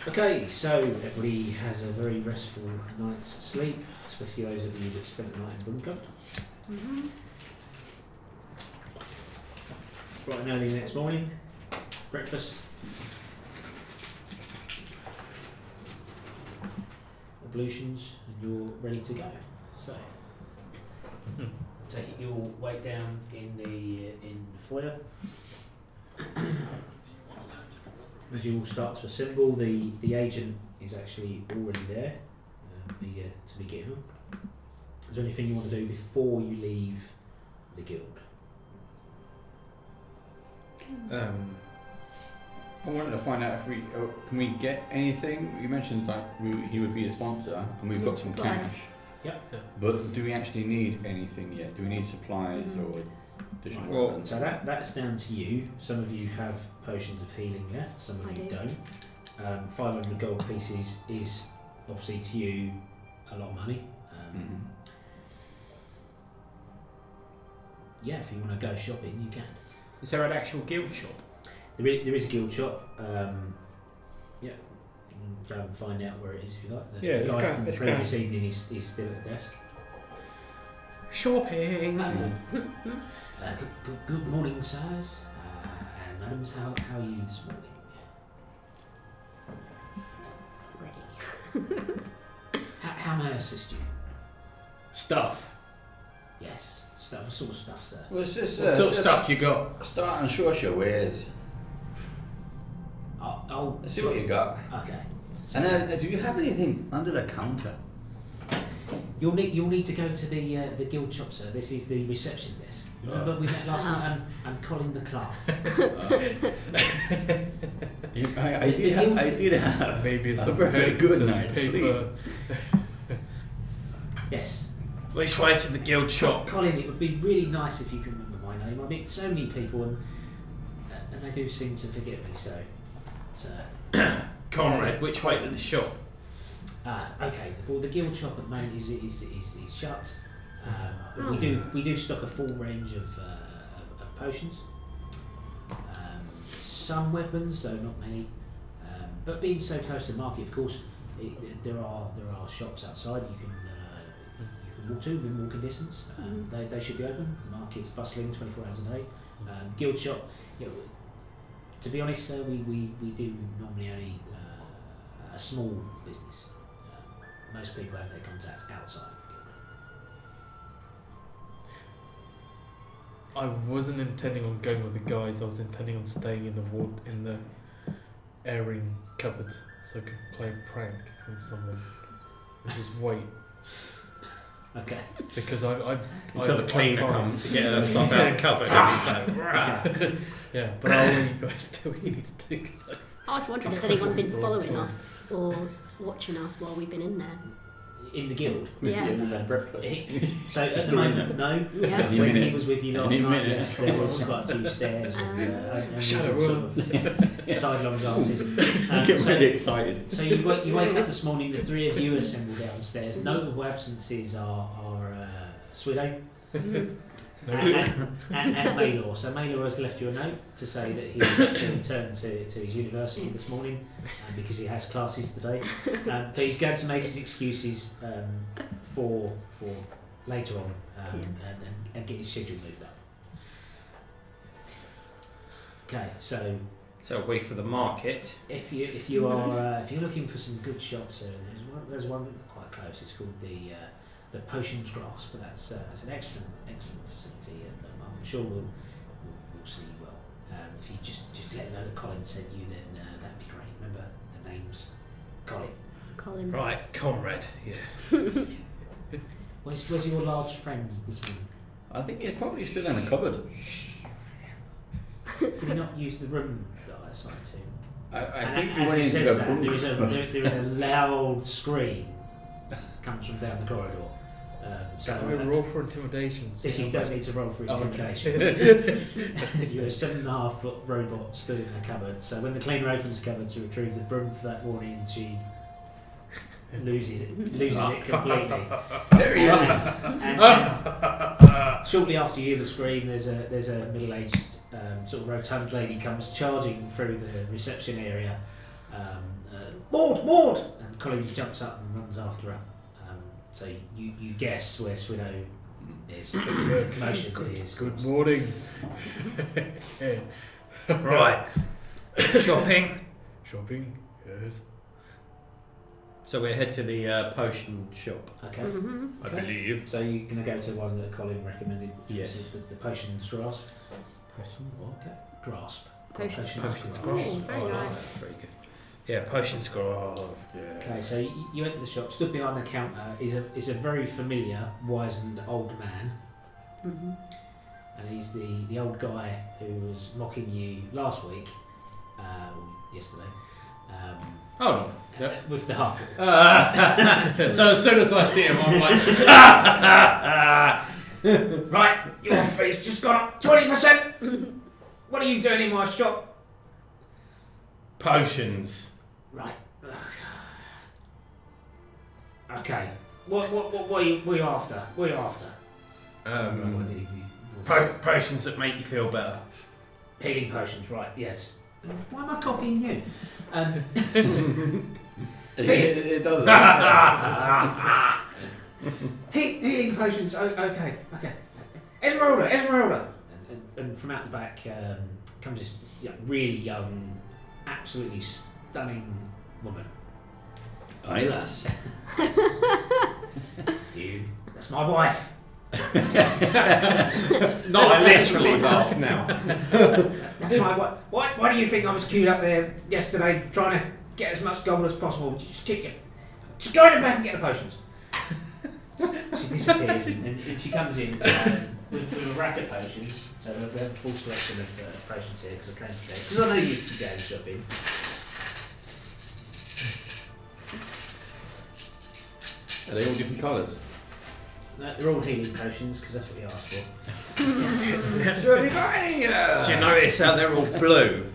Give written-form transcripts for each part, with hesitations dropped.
Okay, so everybody has a very restful night's sleep, especially those of you that spent the night in Broomcote. Mm-hmm. Bright and early the next morning, breakfast, ablutions, and you're ready to go. So, take it you'll wait down in the foyer. As you all start to assemble, the agent is actually already there to begin. Is there anything you want to do before you leave the guild? I wanted to find out if we can we get anything. You mentioned like he would be a sponsor, and we've got some supplies. cash. Yep. But do we actually need anything yet? Do we need supplies or additional weapons? So that's down to you. Some of you have potions of healing left. Some of you don't. 500 gold pieces is obviously to you a lot of money. Yeah, if you want to go shopping, you can. Is there an actual guild shop? There is a guild shop. Yeah, you can go and find out where it is if you like. The guy from the previous evening is still at the desk. Shopping. Good morning, sirs and madams. How are you this morning? Ready. How may I assist you? Stuff. Yes, stuff. What sort of stuff, sir? Well, it's just What sort of stuff you got? Start and show us your wares. Let's see what you got. Okay. So And do you have anything under the counter? you'll need to go to the guild shop, sir. This is the reception desk. Remember we met last night? I'm Colin the clerk. I did have Maybe a some very pens good and night's sleep. paper. Yes. Which way to the guild shop? Colin, it would be really nice if you can remember my name. I meet so many people and they do seem to forget me, so Conrad, which way to the shop? okay. Well, the guild shop at the moment is shut. We do stock a full range of potions. Some weapons, though not many. But being so close to the market, of course, there are shops outside you can walk to within walking distance. They should be open. The market's bustling 24 hours a day. Guild shop, to be honest, sir, we do normally only a small business. Most people have their contacts outside of the guild. I wasn't intending on going with the guys. I was intending on staying in the airing cupboard so I could play a prank on someone and just wait. Okay. Because I Until the cleaner comes to get her stuff out of the cupboard and he's like, Okay. yeah, but I'll let you guys do what you need to do. Cause I was wondering, has anyone been following us or watching us while we've been in there? In the guild? Yeah. So at the moment, no. Yeah. When he was with you last Any night, minute. yes, there was quite a few stairs and Shadow sort of sidelong glances. Get really excited. So you wake up this morning, the three of you assemble downstairs. Notable absences are Swido and Maylor. So Maylor has left you a note to say that he has actually returned to his university this morning because he has classes today. But he's going to make his excuses for later on and get his schedule moved up. Okay, so wait for the market. if you're looking for some good shops, there's one quite close. It's called the Potions Grass, but that's an excellent facility, and I'm sure we'll see you well. If you just let them know that Colin sent you, then that'd be great. Remember the name's Colin. right, Conrad. Yeah. Where's your large friend this morning? I think he's probably still in the cupboard. Did he not use the room that I assigned to him? I think he As went he into says the that, book. there is a loud scream comes from down the corridor. Can we roll for intimidation? If you don't need to roll for intimidation. You're a 7.5-foot robot stood in a cupboard, so when the cleaner opens the cupboard to retrieve the broom for that morning, she loses it completely. There he is. And shortly after you hear the scream, there's a middle-aged sort of rotund lady comes charging through the reception area Maud! And Colin jumps up and runs after her. So you guess where Swidow is. Commotion is. Good morning. Right. Shopping. Shopping. Yes. So we head to the potion shop. Okay. I believe. So you're going to go to one that Colin recommended, which Yes. is the potions grasp. Potion what? Okay. Grasp. Potions. Potions Oh, grasp. very nice. Very good. Yeah, potions grasp. Yeah. Okay, so you enter the shop. Stood behind the counter is a very familiar, wizened old man, and he's the old guy who was mocking you last week, yesterday. Oh, yep. With the half. So as soon as I see him, I'm like, Right, your fee's just gone up 20%. What are you doing in my shop? potions. Right. Okay. What are you after? What are you after? Potions that make you feel better. Healing potions, right? Yes. Why am I copying you? It does. Healing potions. Okay. Esmeralda. And from out the back comes this really young, absolutely stunning woman. Aye, lass. That's my wife. Not literally laugh now. That's my wife. Why do you think I was queued up there yesterday trying to get as much gold as possible? Just go in the back and get the potions. She disappears and she comes in with a rack of potions. So we have a full selection of potions here because I came today. Because I know you go shopping. Are they all different colours? They're all healing potions because that's what you asked for. So have you got any? Do you notice how they're all blue?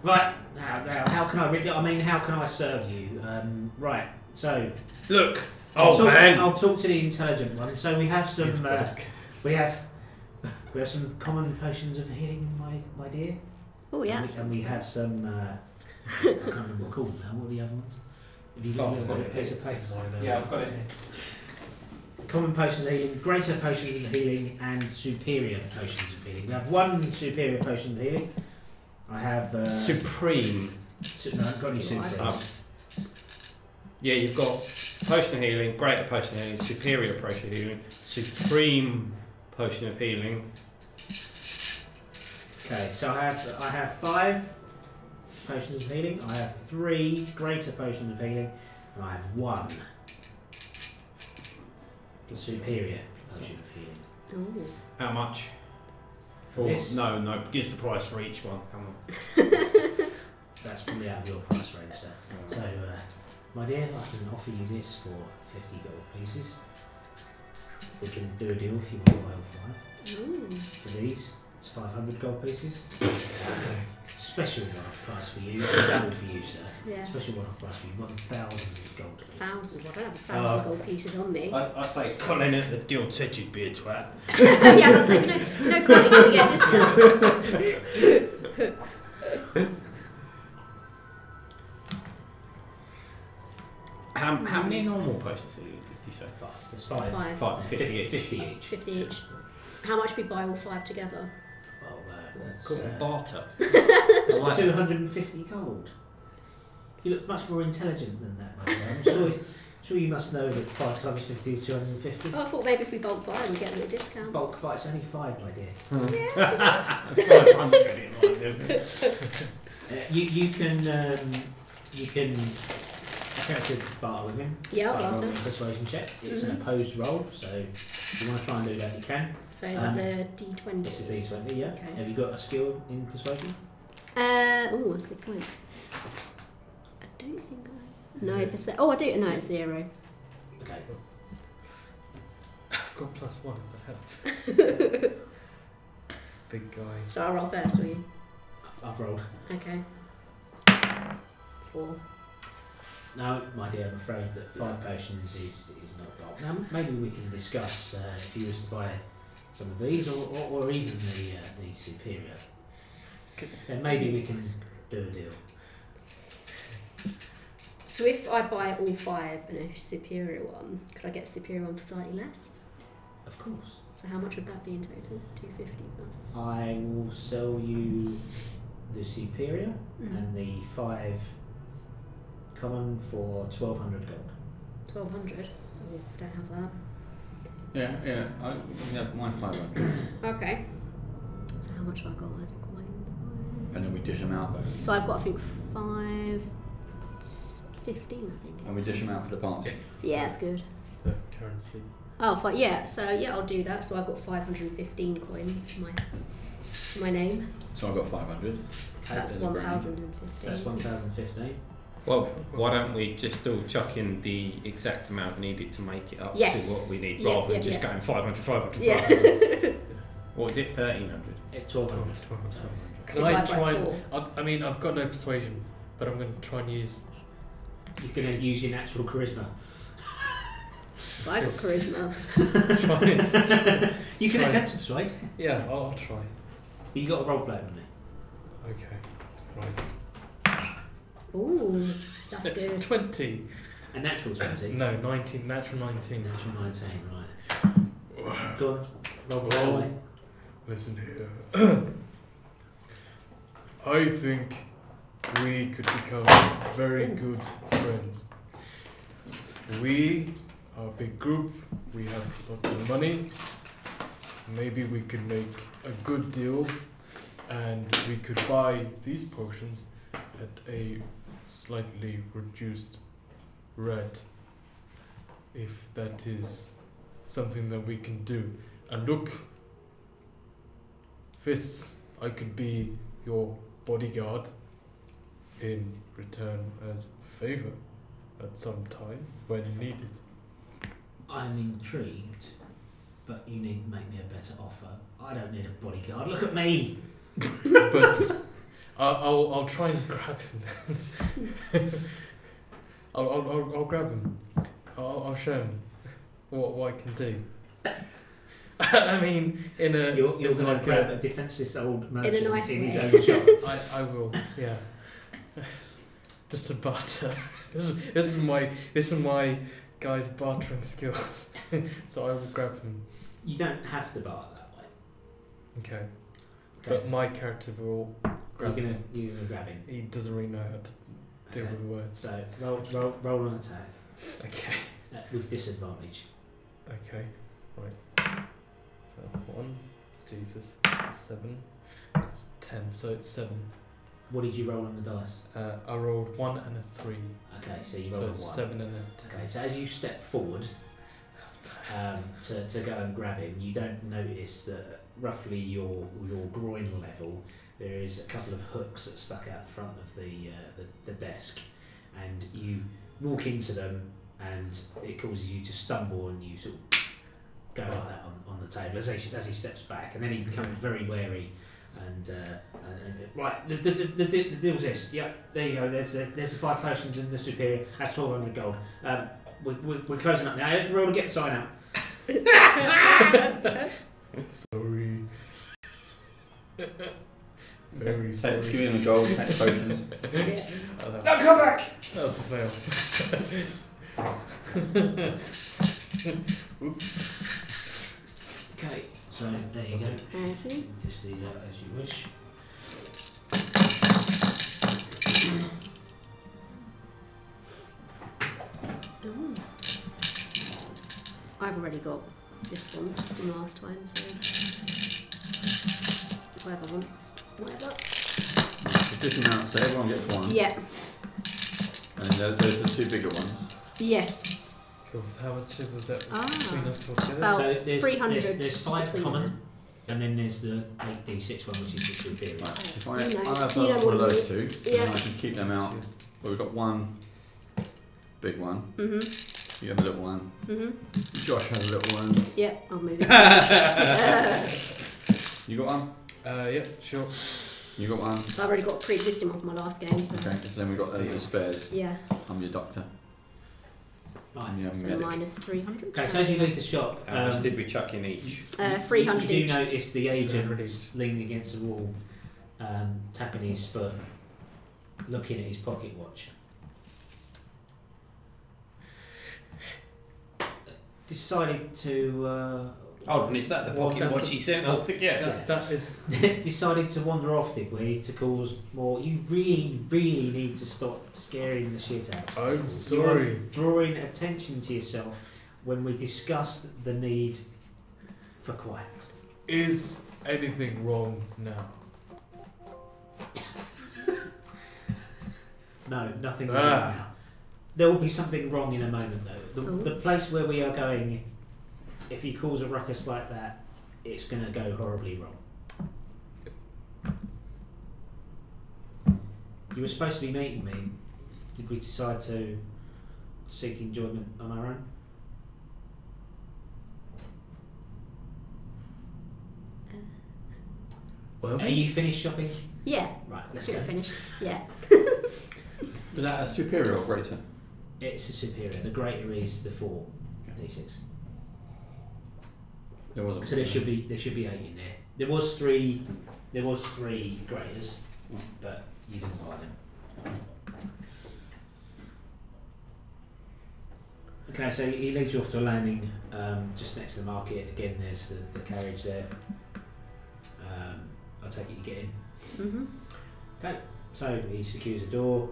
Right, now, how can I how can I serve you? Right, so Look, man. I'll talk to the intelligent one. So we have some we have some common potions of healing, my dear. Oh yeah. And we have some I can't remember what they're called now. What are the other ones? Have you got a little piece of paper? Yeah, I've got it here. Common potions of healing, greater potions of healing, and superior potions of healing. We have one superior potion of healing. I have Supreme. No, I've got any superior. Yeah, you've got potion of healing, greater potion of healing, superior potion of healing, supreme potion of healing. Okay, so I have 5 potions of healing. I have 3 greater potions of healing, and I have 1 the superior potion of healing. Oh. How much? For this? No, gives the price for each one. Come on. That's probably out of your price range, sir. So, my dear, I can offer you this for 50 gold pieces. We can do a deal if you want to buy all 5. Ooh. For these, it's 500 gold pieces. Special one-off price for you, double for you, sir. Yeah. Special one-off price for you, 1,000 gold pieces. 1,000. Well, I don't have 1,000 gold pieces on me. I say Colin at the guild said you'd be a twat. Yeah, I was like, no, Colin, can we get a discount? How many normal potions did you say? 5. There's 5. 5. 50 each. 50 each. 50 each. How much we buy all 5 together? Well, that's Call it barter. 250 gold. You look much more intelligent than that, my dear. I'm sure you must know that 5 times 50 is 250. Oh, I thought maybe if we bulk buy, we'd get a little discount. Bulk buy, it's only 5, my dear. You can attempt to barter with him. Yeah, by I'll rolling a barter. persuasion check. It's an opposed roll, so if you want to try and do that, you can. So is that the D20? It's a D20, yeah. Okay. Have you got a skill in persuasion? Oh, that's a good point. I don't think I... No, percent. Oh, I do. No, it's 0. Okay. I've got +1 if that helps. Big guy. So I'll roll first, will you? I've rolled. Okay. 4. No, my dear, I'm afraid that 5 potions is not bulk. Now, maybe we can discuss if you was to buy some of these or even the superior. Then maybe we can Do a deal. So if I buy all 5 and a superior one, could I get a superior one for slightly less? Of course. So how much would that be in total? 250 plus. I will sell you the superior and the 5 common for 1,200 gold. 1,200. Oh, I don't have that. Yeah. I have my 500. Okay. So how much have I got? Where's my coin? And then we dish them out though. So I've got, I think, 15, I think. And we dish them out for the party. Yeah, that's good. The currency. Oh, fine. Yeah. So yeah, I'll do that. So I've got 515 coins to my name. So I've got 500. So that's There's a grand. 1,015. So that's 1,015. Well, why don't we just still chuck in the exact amount needed to make it up Yes. to what we need, Yeah, rather than yeah, just yeah. going 500, 500, Yeah. 500. What is it, 1,300? It's 1,200. 1,200. Can Divide I by try and... 4. I mean, I've got no persuasion, but I'm going to try and use... You're going to use your natural charisma. But I got Yes. charisma. You can Try. attempt to persuade, Yeah, I'll try. but you got a role play with me. Okay. Right. Ooh, that's good. 20. A natural 20. No, 19. Natural 19. Natural 19, right. Go on, roll play Oh. away. Listen here. I think we could become very good friends. We are a big group. We have lots of money. Maybe we could make a good deal, and we could buy these potions at a slightly reduced rate, if that is something that we can do. And look, Fists, I could be your bodyguard in return as favour at some time when needed. I'm intrigued, but you need to make me a better offer. I don't need a bodyguard. Look at me! But I'll try and grab him. I'll grab him. I'll show him what I can do. I mean, in a You're as in going to like grab a defenseless old merchant in, nice his way. own shop. I will, yeah. Just a barter. This is my guy's bartering skills. So I will grab him. You don't have to barter that way. Okay. Okay. But my character will grab him. You're gonna grab him. He doesn't really know how to deal Okay. with words. So roll an attack Okay. with disadvantage. Okay. Right. 1. Jesus. 7. It's 10. So it's 7. What did you roll on the dice? I rolled 1 and a 3. Okay, so you So rolled a it's 1. 7 and a 10. Okay, so as you step forward to go and grab him, you don't notice that roughly your groin level there is a couple of hooks that stuck out the front of the desk, and you walk into them and it causes you to stumble and you sort of go like that on the table as he steps back, and then he becomes very wary. And right, the deal's this. Yep, there you go. There's the 5 potions in the superior. That's 1,200 gold. We're closing up now. Let's roll to get the sign out. Sorry. Very Take, sorry. give him the gold, take the potions. Yeah. Oh, that, Don't come back. that was a fail. Oops. Okay, so there you go. Thank you. Just leave that as you wish. Ooh. I've already got this one from last time, so whoever wants whatever. Dish them out, so everyone gets one. Yeah. And then those are the 2 bigger ones. Yes. Cool. So how much was that Ah. between us altogether? About So there's 300 there's 5 between common, us. and then there's the 8d6 one, which is the superior. Right, so if I, You know, I'll have you know one of what those we- 2, yeah. and I can keep them out. Well, we've got one big one. Mhm. You have a little one. Mhm. Josh has a little one. Yeah, I'll move it. You got one? Yeah, sure. You got one? I've already got a pre-existing one from my last game, so Okay, so then we've got those as spares. yeah. I'm your doctor. Right. I'm your So medic. minus 300. Okay, so as you leave the shop, How much did we chuck in each? 300 you do each. notice the agent each. leaning against the wall, tapping his foot, looking at his pocket watch. Decided to. Hold on, is that the pocket that's watch he sent us to get? That is. Decided to wander off, did we? To cause more. You really, really need to stop scaring the shit out of I'm people. sorry. You're drawing attention to yourself when we discussed the need for quiet. Is anything wrong now? No, nothing wrong now. There will be something wrong in a moment, though. The place where we are going, if he calls a ruckus like that, it's going to go horribly wrong. You were supposed to be meeting me. Did we decide to seek enjoyment on our own? Well, Are you finished shopping? Yeah. Right, let's Should go. have finished. Yeah. was that a superior or greater? It's a superior. The greater is the 4 d6. There wasn't. So there should be 8 in there. There was three graders, but you didn't buy them. Okay, so he leads you off to a landing just next to the market. Again, there's the carriage there. I take it you get in. Mhm. Okay, so he secures a door,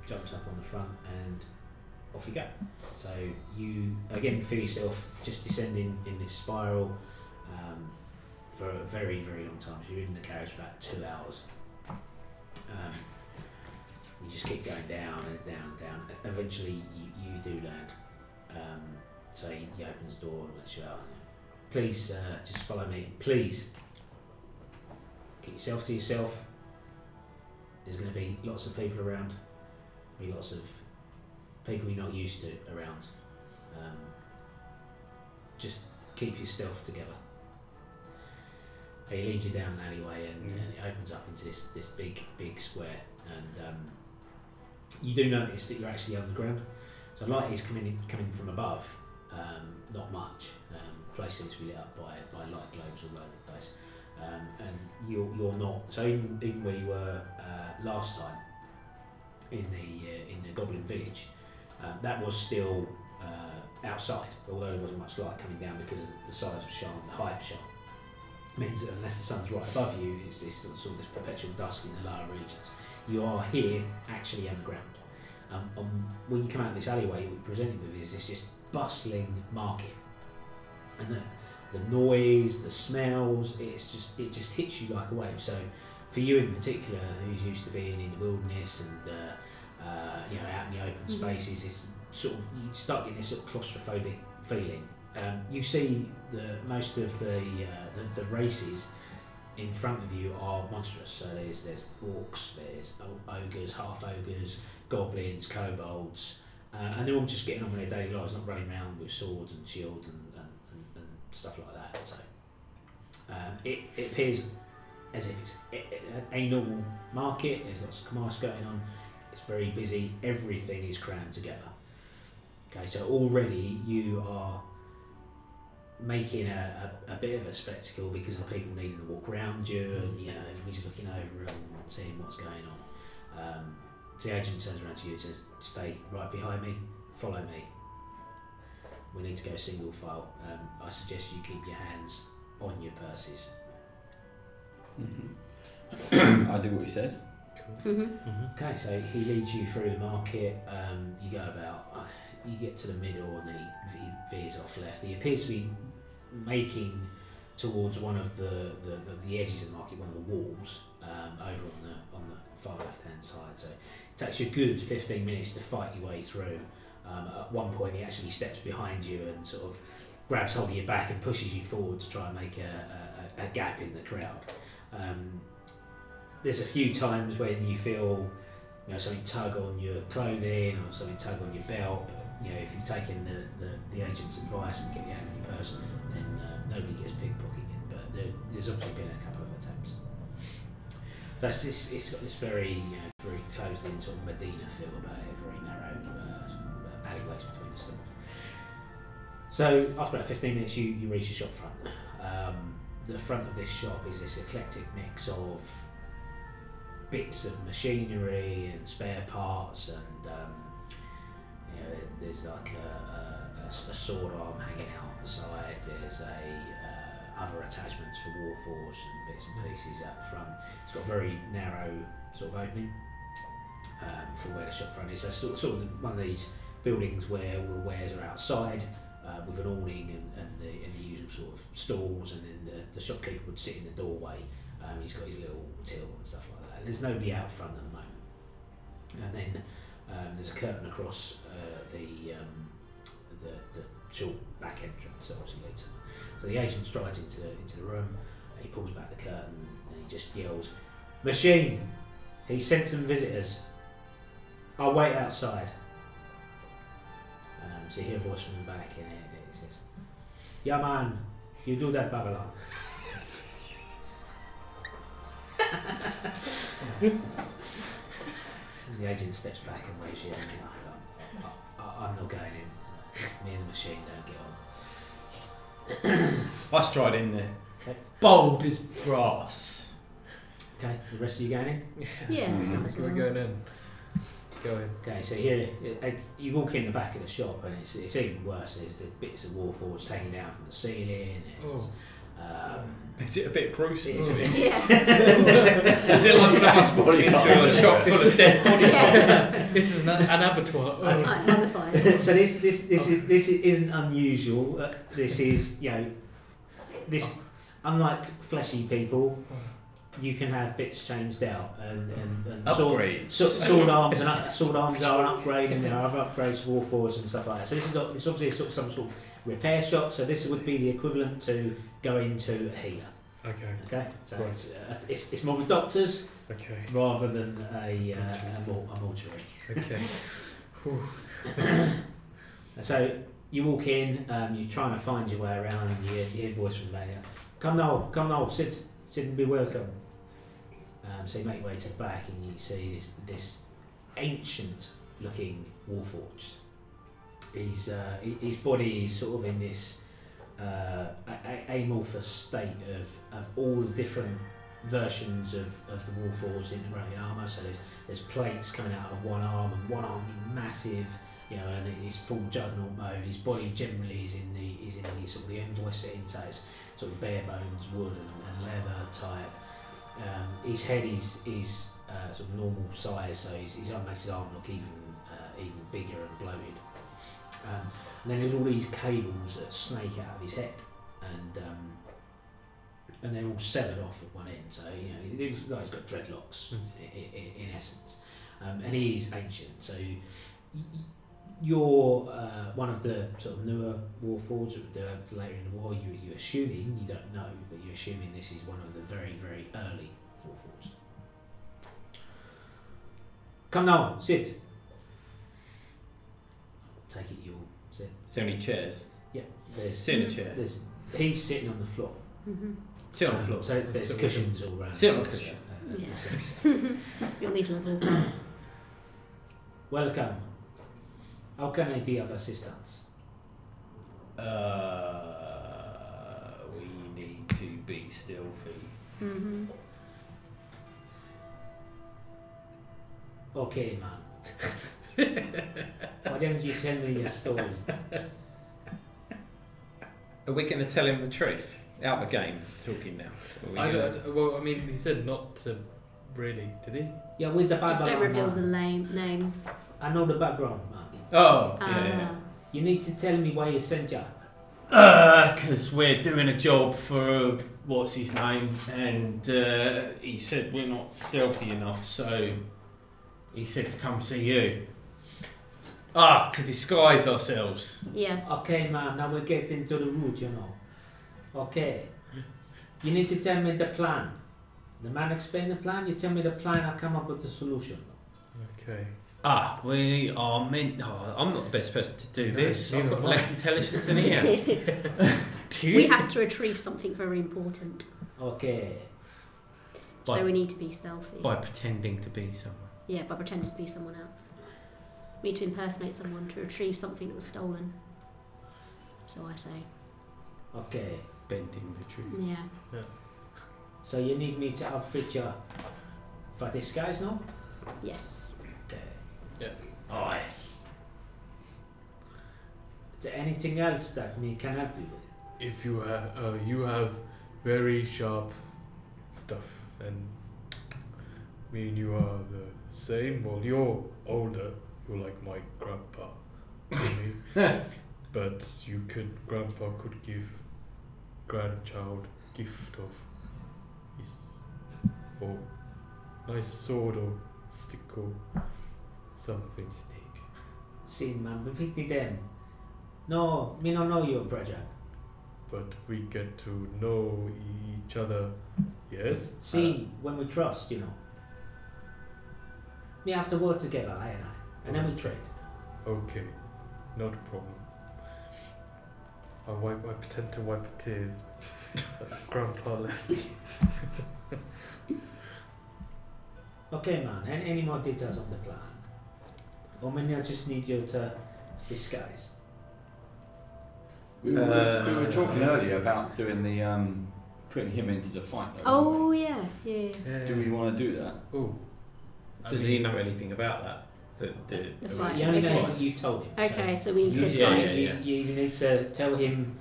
jumps up on the front, and off you go. So you again feel yourself just descending in this spiral for a very, very long time. So you're in the carriage for about 2 hours. You just keep going down and down and down. Eventually you do land. So he opens the door and lets you out. Please just follow me. Please. Keep yourself to yourself. There's going to be lots of people around. There'll be lots of people you're not used to around. Just keep your stealth together. He leads you down an alleyway and it opens up into this big square, and you do notice that you're actually on the ground. So light is coming from above, not much. The place seems to be lit up by light globes all over the place, and you're not. So even where you were last time in the Goblin Village, that was still outside, although there wasn't much light coming down because of the size of Sharn, the height of Sharn. Means that unless the sun's right above you, it's this sort of this perpetual dusk in the lower regions. You are here, actually on the ground. When you come out of this alleyway, what we're presented with is this just bustling market, and the noise, the smells, it just hits you like a wave. So for you in particular, who's used to being in the wilderness and out in the open spaces, it's sort of, you start getting this sort of claustrophobic feeling. You see most of the races in front of you are monstrous. So there's orcs, there's ogres, half ogres, goblins, kobolds, and they're all just getting on with their daily lives, not running around with swords and shields and stuff like that. So it appears as if it's a normal market. There's lots of commerce going on. It's very busy. Everything is crammed together. Okay, so already you are making a bit of a spectacle because the people needing to walk around you, and everybody's looking over and seeing what's going on. So the agent turns around to you and says, "Stay right behind me, follow me. We need to go single file. I suggest you keep your hands on your purses." Mm-hmm. I do what he said. Cool. Mm-hmm. Okay, so he leads you through the market. You go about, you get to the middle, and then he veers off left. He appears to be making towards one of the edges of the market, one of the walls, over on the far left hand side. So it takes you a good 15 minutes to fight your way through. At one point he actually steps behind you and sort of grabs hold of your back and pushes you forward to try and make a gap in the crowd. There's a few times when you feel something tug on your clothing or something tug on your belt, but if you've taken the agent's advice and get your hand on your purse, then nobody gets pickpocketed. But there's obviously been a couple of attempts. So it's got this very very closed in sort of Medina feel about it, very narrow alleyways between the stores. So after about 15 minutes you reach the shop front. The front of this shop is this eclectic mix of bits of machinery and spare parts, and there's like a sword arm hanging out the side. There's other attachments for Warforged and bits and pieces out the front. It's got a very narrow sort of opening for where the shop front is. So sort of one of these buildings where all the wares are outside with an awning and the usual sort of stalls, and then the shopkeeper would sit in the doorway. He's got his little till and stuff like that. There's nobody out front at the moment. And then there's a curtain across the short back entrance that obviously leads to. So the agent strides into the room, he pulls back the curtain and he just yells, "Machine! He sent some visitors. I'll wait outside." So you hear a voice from the back and it says, "Yeah man, you do that, Babylon." And the agent steps back and waves you in. I'm not going in. Me and the machine don't get on. I stride in there. Bold as brass. Okay, the rest of you going in? Yeah, Mhm. that's We're going in. Go in. Okay, so here you walk in the back of the shop and it's even worse. There's bits of Warforged hanging down from the ceiling. Is it a bit gruesome? It's a bit. Yeah. Is it like when I was walking into a shop full of dead body parts? This is an abattoir. Like mummified. So this isn't unusual. This is this unlike fleshy people, you can have bits changed out and Upgrades. sword arms are an upgrade, and there are other upgrades for Warforged and stuff like that. So this is obviously some sort of repair shop. So this would be the equivalent to going to a healer. Okay. So Right. it's more of a doctor's Okay. rather than a mortuary. Okay. So you walk in, you're trying to find your way around, and you hear a voice from there. Come now, sit and be welcome. So you make your way to the back and you see this ancient looking Warforged. His body is sort of in this amorphous state of all the different versions of the Warforged integrated armour. So there's plates coming out of one arm, and one arm's massive, and it's full juggernaut mode. His body generally is in the sort of the envoy setting, so it's sort of bare bones, wood and leather type. His head is sort of normal size, so his makes his arm look even bigger and bloated. And then there's all these cables that snake out of his head, and they're all severed off at one end. So he's got dreadlocks in essence, and he is ancient. So you're one of the sort of newer Warforged that were developed later in the war. You're assuming, you don't know, but you're assuming this is one of the very, very early Warforged. Come now, sit. Take it, you'll sit. Is there any chairs? Yeah, there's Sit in a chair. He's sitting on the floor. Mm-hmm. Sit on the floor. So there's cushions all around. Sit on the cushion. Yeah. You'll need a level. Welcome. How can I be of assistance? We need to be stealthy. Mm-hmm. Okay, man. Why don't you tell me your story? Are we going to tell him the truth? Out of game, talking now. Well, I mean, he said not to really, did he? Yeah, with the Just background. don't reveal the man. name. I know the background, man. Oh, yeah. You need to tell me why you sent ya. Because we're doing a job for what's his name, and he said we're not stealthy enough, so he said to come see you. To disguise ourselves. Yeah. Okay, man, now we're getting to the root, Okay. You need to tell me the plan. The man explain the plan, you tell me the plan, I come up with the solution. Okay. We are meant... I'm not the best person to do No, this. I've neither got am less I. intelligence than he has. We have to retrieve something very important. Okay. By- So we need to be stealthy. By pretending to be someone. Yeah, by pretending to be someone else. We need to impersonate someone to retrieve something that was stolen. So I say. For disguise, no? Yes. Okay. Yeah. Aye. Is there anything else that me can help you with? If you have very sharp stuff, and me and you are the same. Well, you're older. You're like my grandpa, to me. But grandpa could give grandchild gift of his or nice sword or stick or something. See, man, repeat it then. No, me no know your project. But we get to know each other. Yes. See, when we trust, you know. We have to work together, I and I. And then we trade. Okay, not a problem. I pretend to wipe tears that Grandpa left me. Okay, man, any more details on the plan? Or maybe I just need you to disguise. We were talking earlier about doing the putting him into the fight. Though, weren't Oh yeah. we? Do we want to do that? Oh. Does he know anything about that? The fight. You only know Okay. what you've told him. Okay, so we need to Yeah, disguise. yeah. You need to tell him.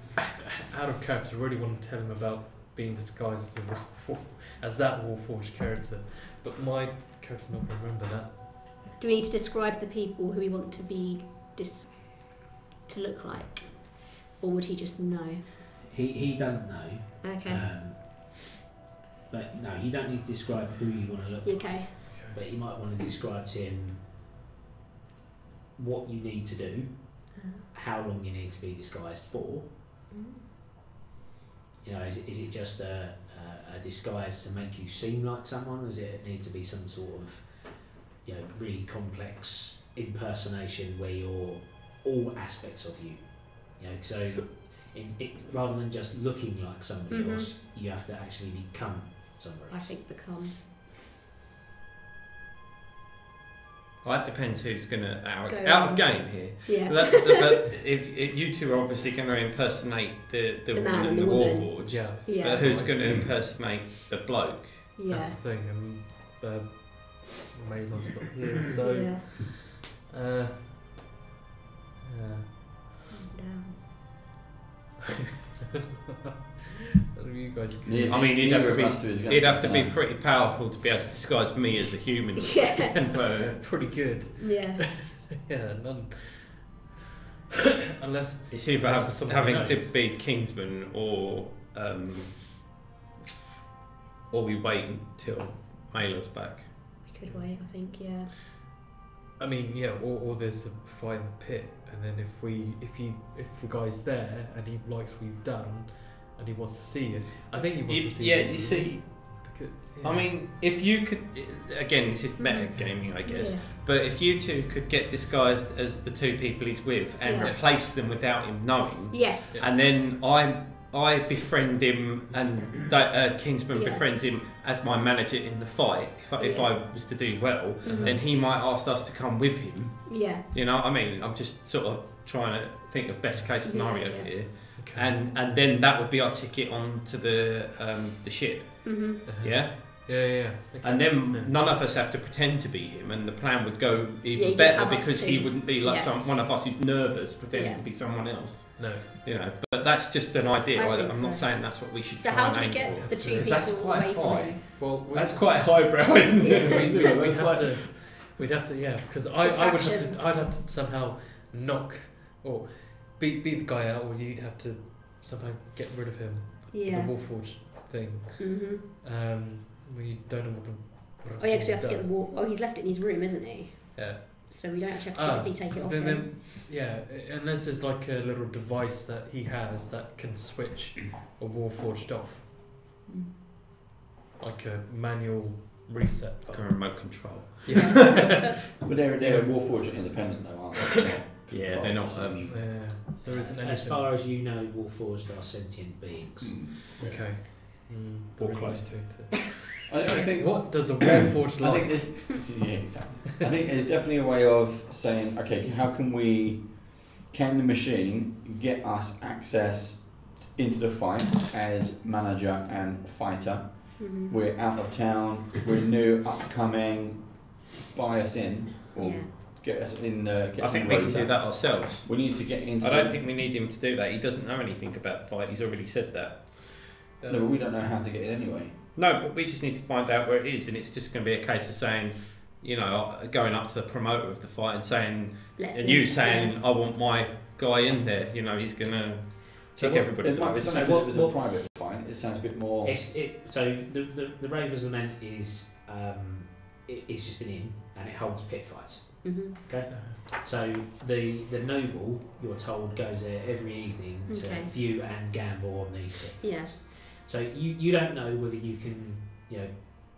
Out of character, I really want to tell him about being disguised as that Warforged character, but my character's not going to remember that. Do we need to describe the people who we want to be to look like, or would he just know? He doesn't know. Okay. But no, you don't need to describe who you want to look like. Okay. But you might want to describe to him what you need to do, how long you need to be disguised for. You know, is it just a disguise to make you seem like someone? Or does it need to be some sort of, you know, really complex impersonation where you're all aspects of you? You know, so rather than just looking like somebody else, you have to actually become somebody I else. think become. Well, that depends who's going to Go out on. of game here. Yeah. But if you two are obviously going to impersonate the The woman man and and the the woman. Warforged, Yeah. Yeah. but who's going to impersonate the bloke? Yeah. That's the thing, and Maylon's not here, so Yeah. you guys. I mean, he'd have to be be pretty powerful to be able to disguise me as a human. Yeah. So, Pretty good. Yeah. Yeah, none. Unless it's either Unless it's something having else. to be Kingsman or we wait until Mailer's back. We could wait. I think. Yeah. I mean, yeah, or there's a fight in the pit, and then if the guy's there and he likes what we've done, and he wants to see it, I think he wants to see it. You see. Because, I mean, if you could, again, this is meta gaming, I guess. Yeah. But if you two could get disguised as the two people he's with and Yeah. replace them without him knowing, Yes. and then I befriend him and Kingsman Yeah. befriends him as my manager in the fight. If I was to do well, then he might ask us to come with him. Yeah. You know what I mean? I'm just sort of trying to think of best case scenario Yeah. here, Okay. and then that would be our ticket onto the ship. Mhm. Yeah. Yeah. Okay. And then Yeah. none of us have to pretend to be him, and the plan would go Yeah, even you just better have us because he two. wouldn't be like Yeah. one of us who's nervous pretending Yeah. to be someone else. No. You know, but that's just an idea. I think I'm not so. saying that's what we should So try how and do we aim get for. the two Because people that's quite away from high. him? Well, That's quite highbrow, isn't Yeah. it? we'd have to, yeah, because I'd have to somehow knock or beat the guy out, or you'd have to somehow get rid of him. Yeah. The Warforged thing. We don't know what else Oh yeah, because we he have to get does. the wall. Oh, he's left it in his room, isn't he? Yeah. So we don't actually have to physically take it off him. Then, yeah, unless there's like a little device that he has that can switch a Warforged off, like a manual reset Like a button. remote control. Yeah. But they're Warforged independent though, aren't they? They're not Yeah, they're not. controlled, so- Yeah, there isn't anything. As far as you know, Warforged are sentient beings. Okay. Or there isn't close anything I think What does a Warforged I like? think there's yeah, exactly. I think there's definitely a way of saying, okay, how can the machine get us access into the fight as manager and fighter, we're out of town, we're new, upcoming, buy us in, or Yeah. get us in. Get I us think in we can rota. do that ourselves. We need to get into. I don't think we need him to do that. He doesn't know anything about the fight. He's already said that. No, but we don't know how to get in anyway. No, but we just need to find out where it is, and it's just going to be a case of saying, going up to the promoter of the fight and saying, I want my guy in there. He's going to tick everybody's It box. sounds like it's a private fight. It sounds a bit more. So the Ravens Lament is it's just an inn, and it holds pit fights. Okay, so the noble, you're told, goes there every evening to view and gamble on these pit fights. Yeah. So you don't know whether you can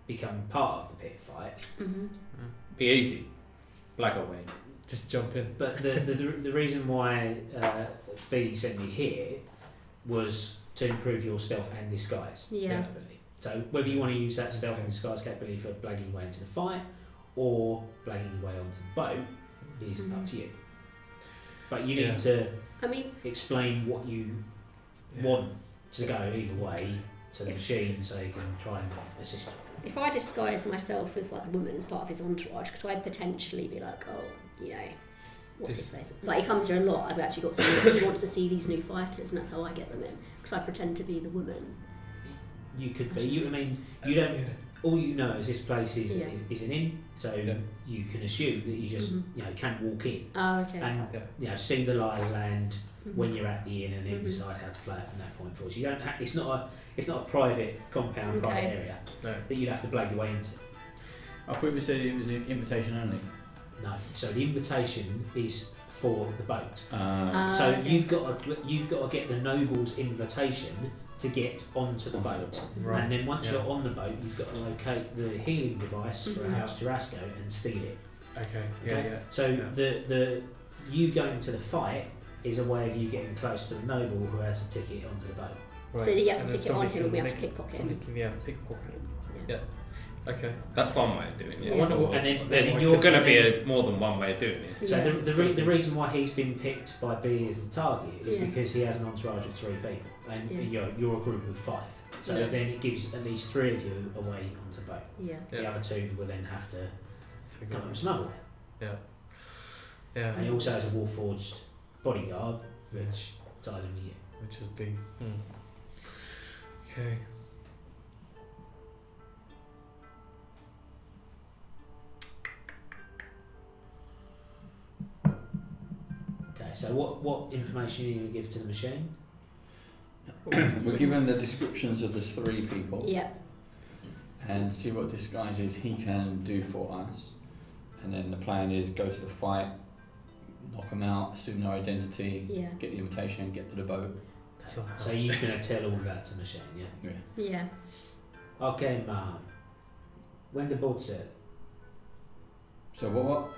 become part of the pit fight. Be easy, black away. Just jump in. But the reason why B sent me here was to improve your stealth and disguise capability. So whether you want to use that stealth and disguise capability for blagging your way into the fight or blagging your way onto the boat is up to you. But you need to explain what you want to go either way to the machine so he can try and assist you. If I disguise myself as like the woman as part of his entourage, could I potentially be like, what's his face? Like, he comes here a lot. I've actually got he wants to see these new fighters, and that's how I get them in. Because I pretend to be the woman. You could be. You don't. All you know is this place is an inn, so you can assume that you just can walk in and see the lie of the land when you're at the inn, and then decide how to play it from that point forward. So you don't. It's not a private compound, private area that you'd have to blag your way into. I thought we said it was an invitation only. No. So the invitation is for the boat. So you've got to get the noble's invitation to get onto the boat, and then once you're on the boat, you've got to locate the healing device for House Jarasco and steal it. Okay. So the you going to the fight is a way of you getting close to the noble who has a ticket onto the boat. Right. So he has to ticket on him, and we have to pickpocket him. Pickpocket him. Yeah. Okay. That's one way of doing it. And then there's going to be more than one way of doing it. So the reason why he's been picked by B as the target is because he has an entourage of 3 people, and you're a group of 5. So then it gives at least 3 of you a way onto the boat. The other 2 will then have to come up with some other way. Yeah. And he also has a Warforged bodyguard, which ties in with you. Which is big. Okay. Okay, so what information are you going to give to the machine? We're given the descriptions of the 3 people. Yeah. And see what disguises he can do for us. And then the plan is go to the fight, knock them out, assume their identity, get the invitation, get to the boat. So you're going to tell all that to the machine, Yeah. Okay, ma'am. When the boat sail? So what?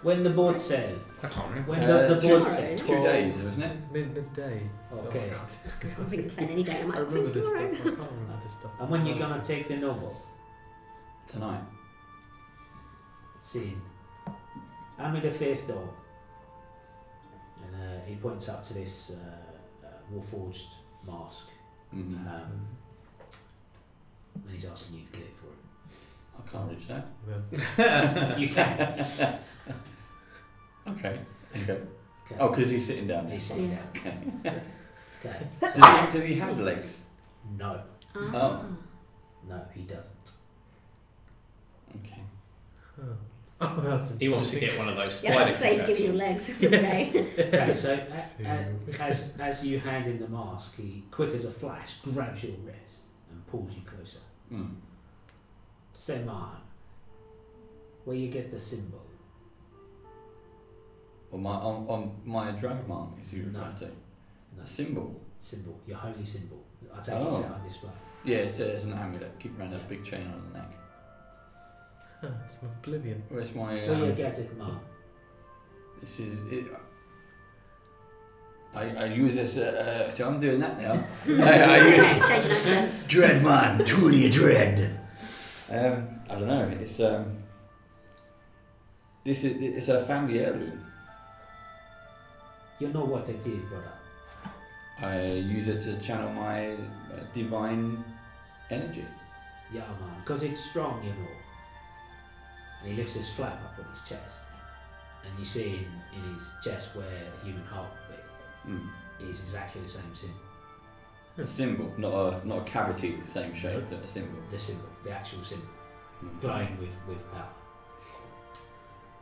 When the boat sail? I can't remember. When does the boat sail? 2 days, wasn't it? Midday. Okay. I think it's saying any day. I might remember this stuff. tomorrow. I can't remember this stuff. And when you gonna take the noble? Tonight. Scene. I'm in the face door. And he points up to this Warforged mask. Mm-hmm. And he's asking you to get it for him. I can't reach that. You can. Okay. Oh, because he's sitting down. He's sitting down. Okay. Okay. Does he have legs? No. Oh. No, he doesn't. Okay. Oh, that's he wants to get one of those Yeah, I was to say, give you legs every day. Okay, so as you hand him the mask, he, quick as a flash, grabs your wrist and pulls you closer. Say, man, where you get the symbol? Well, on my drug mark, is you referring to? No. A symbol? Symbol, your holy symbol. I take it's out on display. Yeah, it's an amulet. Keep around a big chain on the neck. It's oblivion. Where's my? Where you get it, man? This is it. I use this. So I'm doing that now. Changing accents. Dread man, truly a dread. I don't know. It's a family heirloom. You know what it is, brother. I use it to channel my divine energy. Yeah, man, because it's strong, you know. And he lifts his flap up on his chest, and you see in his chest where a human heart would be, is exactly the same symbol. A symbol, not a cavity with the same shape, but a symbol. The symbol, the actual symbol, glowing with power.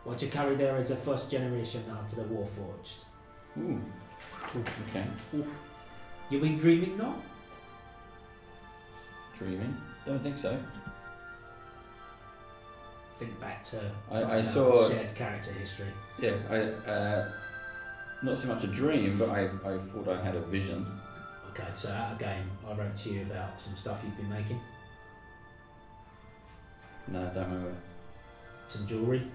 What you carry there is a first generation after the Warforged. Ooh. Okay. You been dreaming now? Dreaming? Don't think so. Think back to I saw shared character history. Yeah, not so much a dream, but I thought I had a vision. Okay, so at a game, I wrote to you about some stuff you've been making. No, I don't remember. Some jewellery.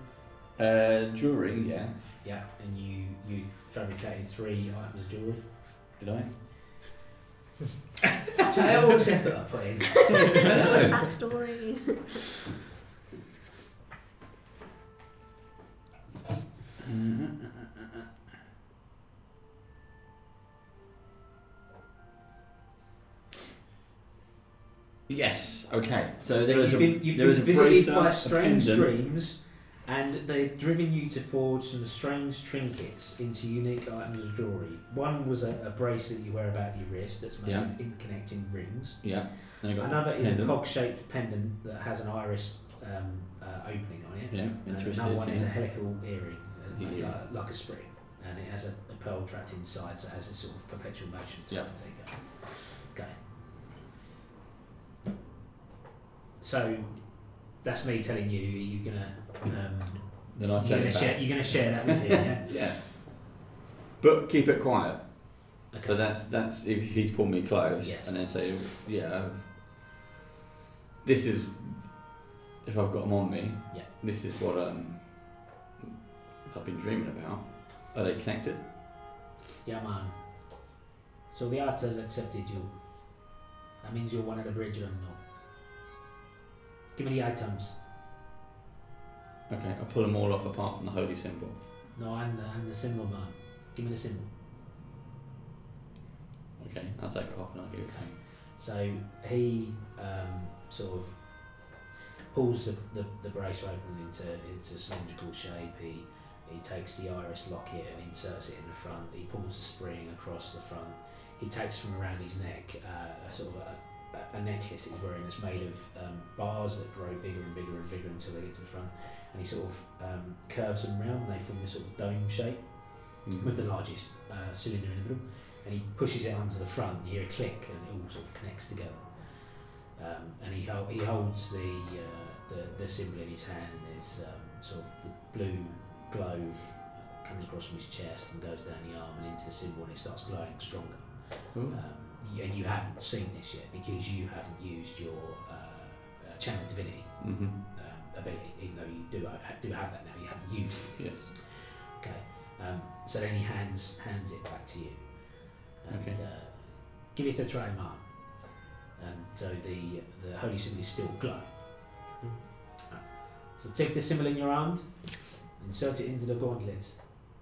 Jewellery, yeah. Yeah, and you fabricated 3 items of jewellery. Did I? So all this effort I put in. That was backstory. Yes. Okay. So You've been visited by strange dreams, and they've driven you to forge some strange trinkets into unique items of jewellery. One was a bracelet you wear about your wrist that's made of interconnecting rings. Yeah. Another is a cog-shaped pendant that has an iris opening on it. Yeah. Interesting. Another one is a helical earring, like a spring, and it has a pearl trapped inside, so it has a sort of perpetual motion type of thing. Okay. So that's me telling you. Are you gonna? Then I'll tell you you're gonna share that with him, yeah? Yeah. But keep it quiet. Okay. So that's if he's pulled me close, Yes. and then say, yeah, this is if I've got them on me. Yeah. This is what I've been dreaming about. Are they connected? Yeah, man. So the art has accepted you. That means you're one of the bridge run now. Give me the items. Okay, I'll pull them all off apart from the holy symbol. No, I'm the symbol man. Give me the symbol. Okay, I'll take it off and I'll give it to him. So he sort of pulls the brace open into a cylindrical shape. He takes the iris locket and inserts it in the front. He pulls the spring across the front. He takes from around his neck a sort of a necklace he's wearing that's made of bars that grow bigger and bigger and bigger until they get to the front. And he sort of curves them round. They form a sort of dome shape with the largest cylinder in the middle. And he pushes it onto the front. You hear a click, and it all sort of connects together. And he holds the symbol in his hand, and there's sort of the blue glow comes across from his chest and goes down the arm and into the symbol, and it starts glowing stronger. And you haven't seen this yet because you haven't used your channel divinity ability, even though you do have that now. You haven't used it. Yes. Okay. So then he hands it back to you. And, Okay. Give it a try, Mark. And so the holy symbol is still glowing. So take the symbol in your hand, insert it into the gauntlet,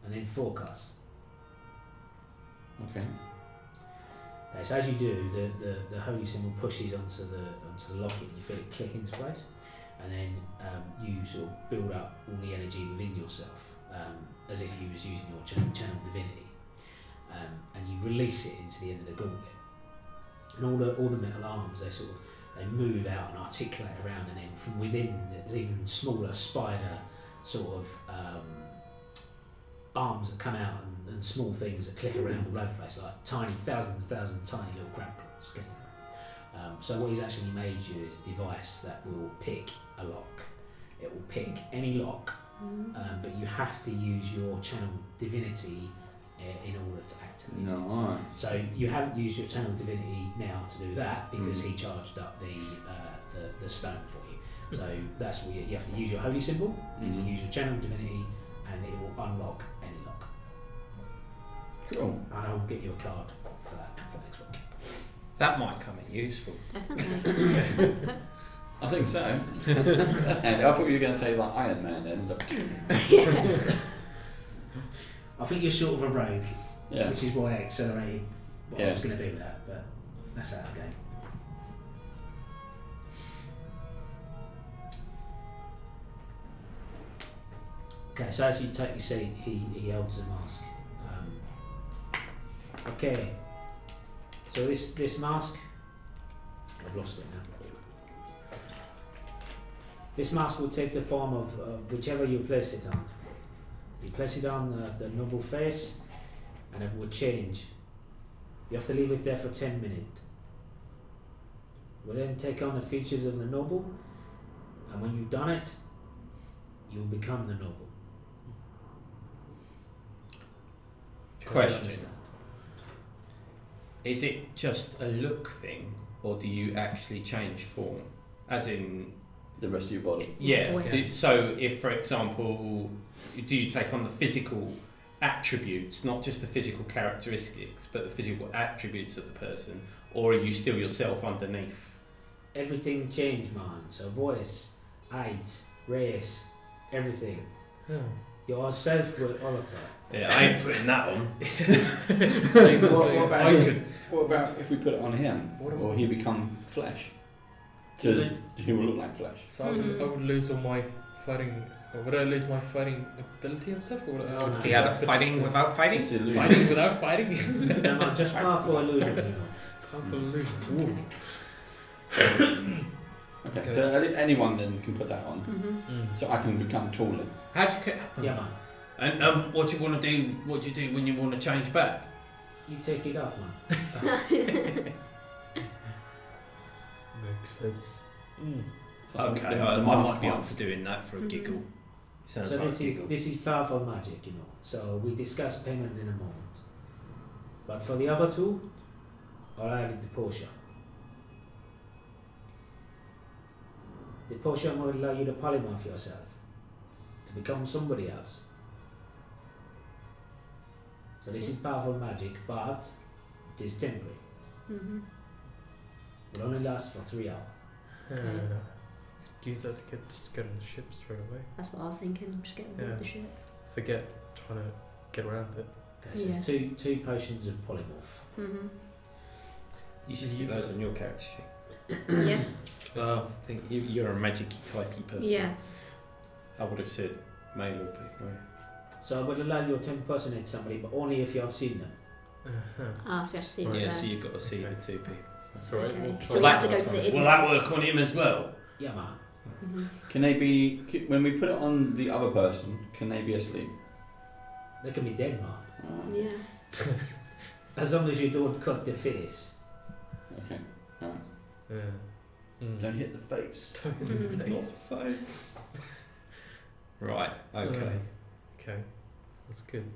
and then forecast. Okay. Okay, so as you do, the holy symbol pushes onto the locket, and you feel it click into place, and then you sort of build up all the energy within yourself, as if you was using your channel divinity, and you release it into the end of the gauntlet. And all the metal arms, they move out and articulate around, and then from within there's even smaller spider sort of arms that come out and small things that click around all over the place, like thousands tiny little crab claws clicking around. So what he's actually made you is a device that will pick a lock. It will pick any lock, but you have to use your channel divinity in order to activate it. Right. So you haven't used your channel divinity now to do that because he charged up the stone for you. So that's what you have to use your holy symbol, and you use your channel divinity, and it will unlock any lock. Cool. And I will get you a card for that for next week. That might come in useful. Definitely. I think so. And I thought you were going to say like Iron Man then. I think you're sort of a rogue, Yeah. which is why I accelerated what I was going to do with that, but that's out of the game. Okay, so as you take your seat, he holds the mask. Okay, so this mask, I've lost it now. This mask will take the form of whichever you place it on. You place it on the noble face, and it will change. You have to leave it there for 10 minutes. It will then take on the features of the noble, and when you've done it, you'll become the noble. Question. Is it just a look thing, or do you actually change form? As in... the rest of your body? Yeah. So if, for example, do you take on the physical attributes, not just the physical characteristics, but the physical attributes of the person, or are you still yourself underneath? Everything changed, man. So voice, height, race, everything. Yourself will alter. Yeah, I ain't putting that on. What about if we put it on him? Or he become flesh? He will look like flesh. So I would lose all my fighting. Or would I lose my fighting ability and stuff? Or would I? Do you have fighting without fighting? Fighting without fighting? No, just powerful illusions, you know. Powerful illusions. Okay, so anyone then can put that on. So I can become taller. How'd you Yeah, man. And what do you want to do? What do you do when you want to change back? You take it off, man. Makes sense. So Okay, the I mask might be one. up for doing that for a giggle. Sounds So like this a giggle. is powerful magic, you know. So we discuss payment in a moment. But for the other two, I'll have it the potion. The potion will allow you to polymorph yourself to become somebody else. So this is powerful magic, but it is temporary. It only lasts for 3 hours. Use that to just get on the ship straight away. That's what I was thinking. Just get on board the ship. Forget trying to get around it. Okay, so it's two potions of polymorph. You should keep those on your character sheet. Yeah. I think you're a magic-y typey person. Yeah. I would have said male or female. So I will allow you to impersonate somebody, but only if you have seen them. Ah, so we have to see them Yeah, first. so you've got to see the two people. That's alright. Okay. We'll So we have to go to the inn. Will that work on him as well? Yeah, man. Can they be, when we put it on the other person, can they be asleep? They can be dead, man. Yeah. As long as you don't cut the face. Okay. Alright. Don't hit the face. Don't hit the face. Face. Right, okay. Okay. That's good.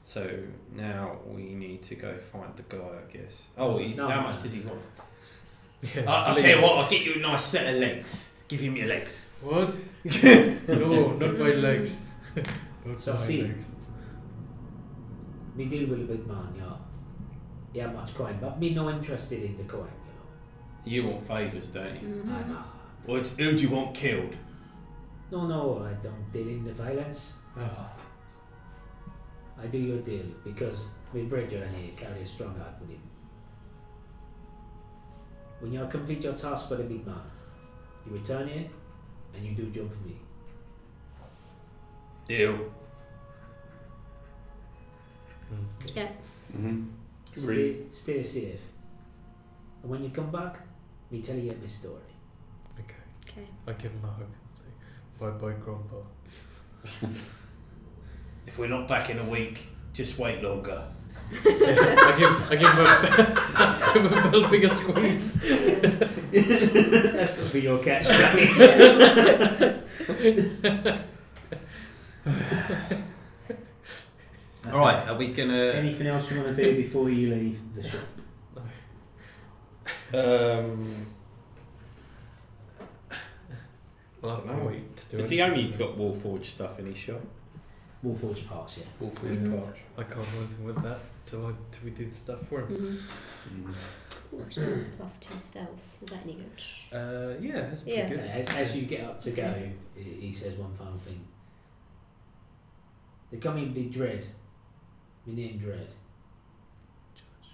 So now we need to go find the guy, I guess. Oh, how much does he want? Yeah, I'll tell you what, I'll get you a nice set of legs. Give him your legs. What? No, not my legs. Not So my see. legs. Me deal with a big man, yeah. He have much coin, but me no interested in the coin, You want favours, don't you? you know. I'm Who do you want killed? No, I don't deal in the violence. I do your deal because we Bridger and he carry a strong heart with him. When you complete your task for the big man, you return here and you do job for me. Deal. Yeah. Stay safe. And when you come back, me tell you my story. Okay. I give him a hug and say, bye bye, Grandpa. If we're not back in a week, just wait longer. I give him a little bigger squeeze. That's going to be your catchphrase. Alright, are we gonna... Anything else you want to do before you leave the shop? I'll have to wait to do Has it. he only got Warforged stuff in his shop? Warforged parts, yeah. Warforged parts. I can't do anything with that till we do the stuff for him. +2 stealth. Is that any good? Yeah, that's pretty Yeah. good. As you get up to go, he says one final thing. They come in big Dread. My name Dread.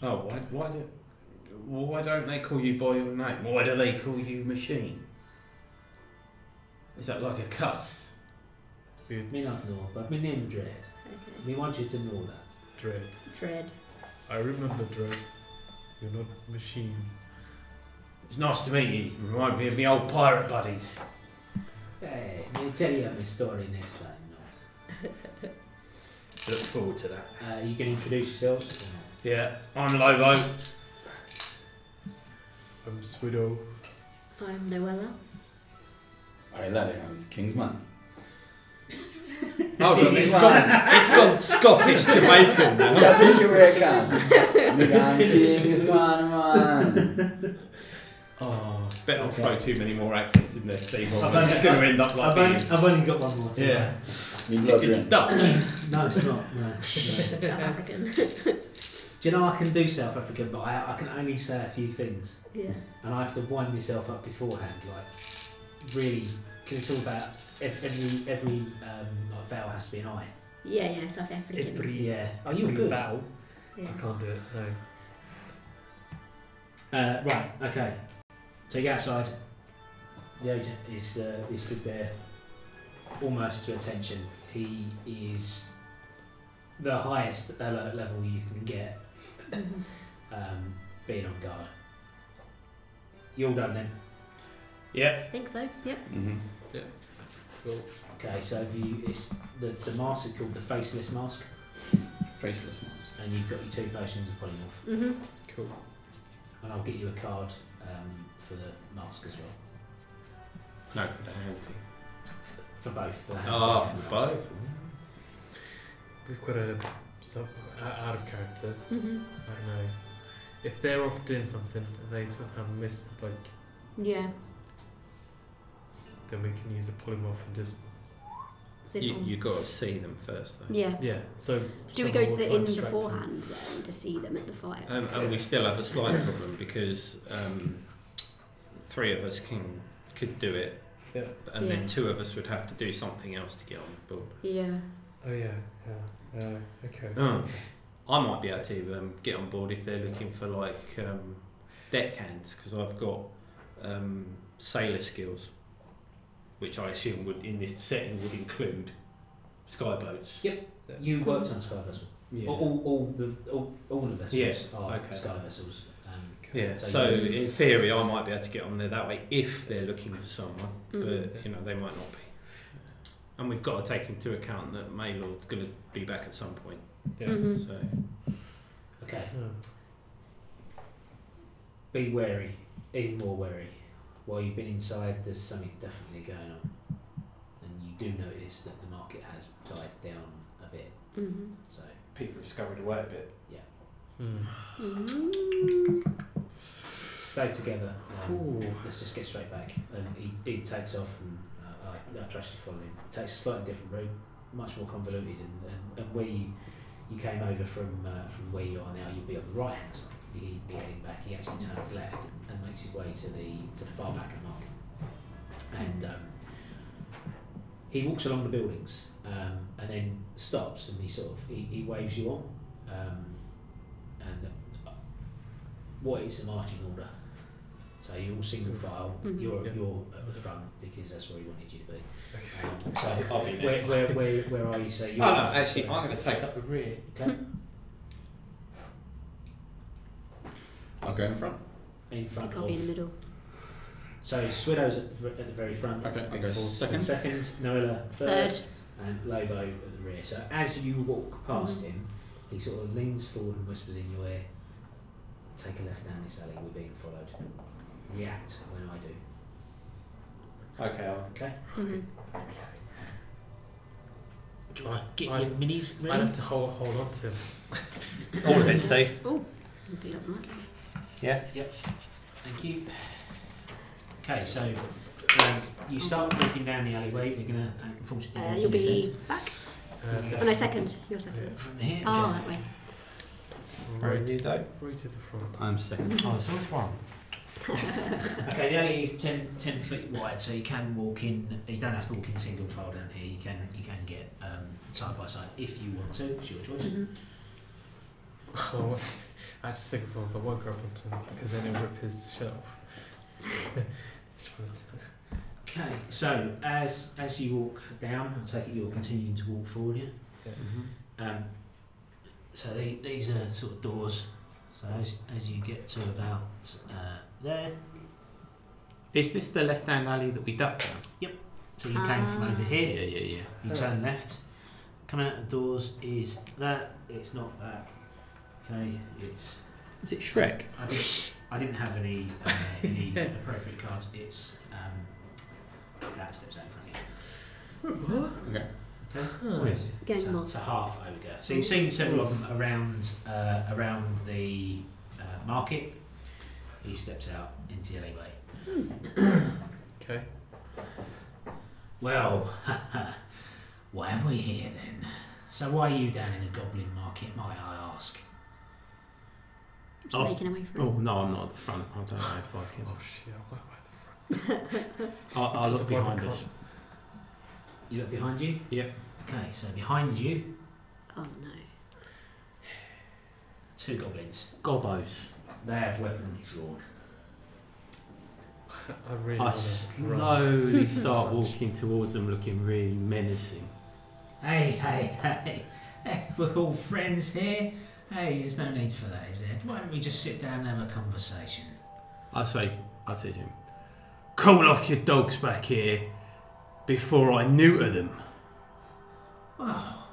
Oh, why don't they call you by your name? Why do they call you Machine? Is that like a cuss? Me not know, but my name Dread. Okay. We want you to know that. Dread. Dread. I remember Dread. You're not machine. It's nice to meet you. You remind me of my old pirate buddies. Hey, I'll tell you my story next time. No. Look forward to that. You can introduce yourselves. Yeah, I'm Lobo. I'm Swido. I'm Noella. Hey laddie, I'm the Kingsman. Hold on, it's gone Scottish Jamaican now. Scottish Jamaican. Kingsman, man. Oh, better not throw too many more accents in there, Steve. I've It's just going to end up like I've only got one more. Yeah. Means Is I'll it Dutch? No, it's not. No. South African. Do you know I can do South African, but I can only say a few things, Yeah. and I have to wind myself up beforehand, like really, because it's all about every like vowel has to be an I. Yeah, South African. Yeah. Oh, you're good. Vowel. Yeah. I can't do it. No. Right. Okay. So you go outside. The agent is stood there, almost to attention. He is the highest alert level you can get, being on guard. You all done then? Yeah. I think so. Yep. Mm-hmm. Cool. Okay, so it's the mask is called the faceless mask, Faceless mask. and you've got your 2 potions of polymorph, Mhm. Cool. and I'll get you a card for the mask as well. No, for the hand thing. For both. For the hand Oh, and for the mask. both. We've got some out of character. Mhm. I don't know. If they're off doing something and they somehow miss the boat, Yeah. then we can use a polymorph and just You got to see them first, though. Yeah. yeah. So Do we go to someone the will inn try and distract them. beforehand then to see them at the fire? And we still have a slight problem because 3 of us could do it, Yeah. and Yeah. then 2 of us would have to do something else to get on board. Yeah. Oh yeah. Okay. Oh. I might be able to get on board if they're looking for like deckhands, because I've got sailor skills, which I assume would in this setting would include skyboats. Yep. You worked on sky vessel. Yeah. All the vessels Yeah, are okay. sky vessels. Yeah. So So you- in theory, I might be able to get on there that way if they're looking for someone, Mhm. but they might not be. And we've got to take into account that Maylord's going to be back at some point. Yeah. Mhm. So Okay. Yeah. Be wary, even more wary. While you've been inside, there's something definitely going on, and you do notice that the market has died down a bit. Mhm. So people have scurried away a bit. stay together. Ooh. Let's just get straight back. And he takes off, and I trust you follow him. It takes a slightly different route, much more convoluted, and where you came over from where you are now, you'll be on the right hand side. He'd be heading back. He actually turns left and makes his way to the far back of the market. And he walks along the buildings and then stops, and he waves you on. And what is the marching order? So you're all single file. Mhm. You're Yeah. at the front because that's where he wanted you to be. Okay. So I'll be next. where are you? So you're I'm going to take up the rear. okay. I'll go in front. In I front can't be in the of. middle. So Swidow's at the very front. Okay, I'll go Second, Noella Third. and Lobo at the rear. So as you walk past Mhm. him, he sort of leans forward and whispers in your ear, "Take a left down this alley, we're being followed. React when I do." Okay. Okay? Mhm. Do you want to get I- your minis I'd ready? have to hold on to him. All of it, Steve. Oh, I'll beat up Mike. Yeah. Thank you. Okay, so you start walking down the alleyway. You're going to, unfortunately, You'll be descend. back. Yeah. Oh no, second. You're second. Yeah. From here. Oh, that way. Right, you though? right to the front. I'm second. Oh, so which one? Okay, the alley is 10 feet wide, so you can walk in. You don't have to walk in single file down here. You can get side by side if you want to. It's your choice. Mhm. Oh, I just think if I was I won't grab onto him because then he'll rip his shirt off. Just wanted to- Okay, so as you walk down, I take it you're continuing to walk forward, yeah? Yeah. So these are sort of doors. So as you get to about there. Is this the left-hand alley that we ducked down? So you came from over here. Yeah. You turn left. Coming out the doors is that. It's not that. Okay, it's. Is it Shrek? I didn't have any appropriate cards. It's that steps out in front of you. Okay. Okay. Going So more. it's a half ogre. So you've seen several of them around the market. He steps out into the alleyway. Okay. Well, what have we here then? So why are you down in the goblin market, might I ask? Just making away from Oh no, I'm not at the front. I don't know if I can. Oh shit! Why the front? I'll look behind us. You look behind you? Yep. Okay, so behind you, Oh no. 2 goblins. Gobbos. They have weapons drawn. I really I wanna run. slowly start walking towards them, looking really menacing. Hey, we're all friends here. Hey, there's no need for that, is there? Why don't we just sit down and have a conversation? I say to him, call off your dogs back here before I neuter them. Well,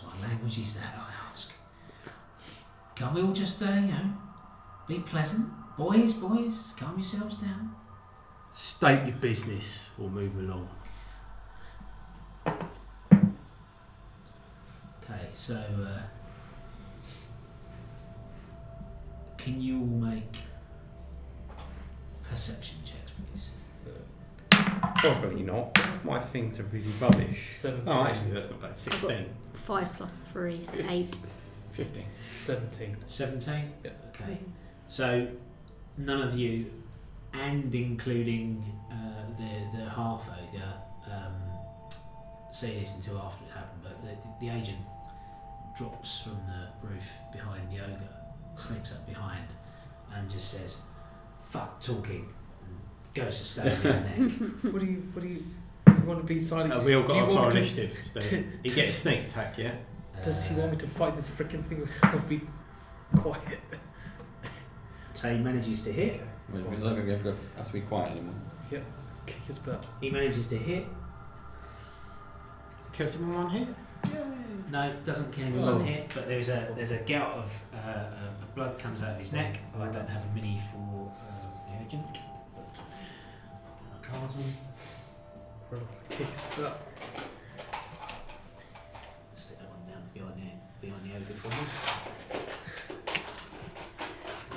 what language is that, I ask? Can't we all just, be pleasant? Boys, calm yourselves down. State your business or move along. Okay, so, can you all make perception checks, please? Probably not. My things are really rubbish. 17. Oh, actually, that's not bad. 16. 5 plus 3, so 8. 15. 17. 17? Yeah. Okay. So, none of you, and including the half ogre, see this until after it happened, but the agent drops from the roof behind the ogre, sneaks up behind, and just says, "Fuck talking," and goes to stab him in the neck. What do you want to be silent? We all Do got you our want me to- initiative. So you get a sneak attack, yeah? Does he want me to fight this freaking thing or be quiet? So he manages to hit. We have to be quiet anymore. Yep. Kick his butt. He manages to hit. Kills him in one hit? No, doesn't kill him in one hit, but there's a gout of blood comes out of his neck. I don't have a mini for the agent. But cards on. Kick his butt. Stick that one down behind the ogre for me.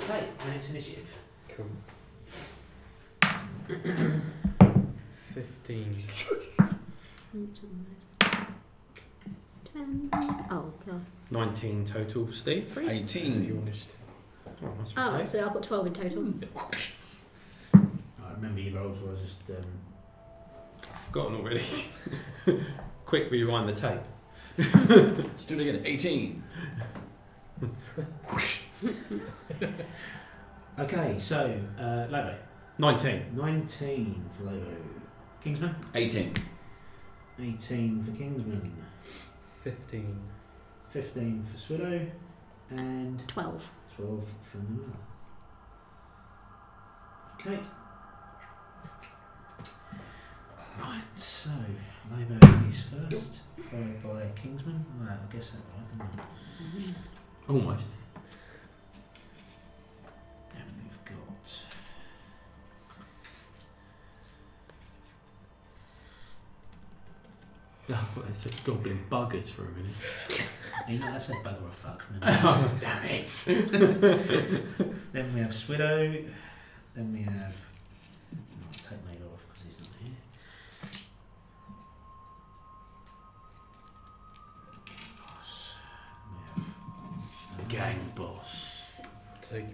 Okay, and it's initiative. Cool. 15. Oops, 10. Oh, plus. 19 total, Steve. 18. Your initiative. Oh, must be Oh, great. so I've got 12 in total. I remember your rolls were just. Forgotten already. Quick, rewind the tape. Let's do it again. 18. Okay, so Lobo. 19. 19 for Lobo. Kingsman. 18. 18 for Kingsman. 15. 15 for Swiddo. And 12. 12 for Noel. Okay. Right, so Lobo is first, followed by Kingsman. Well, I guess that right, didn't I? Almost. And we've got. I thought it said goblin buggers for a minute. You know, that's a bugger of fuck. Remember? Damn it! Then we have Swiddo. Then we have. I'll take Maid off because he's not here. Boss. We have. The gang boss. Take.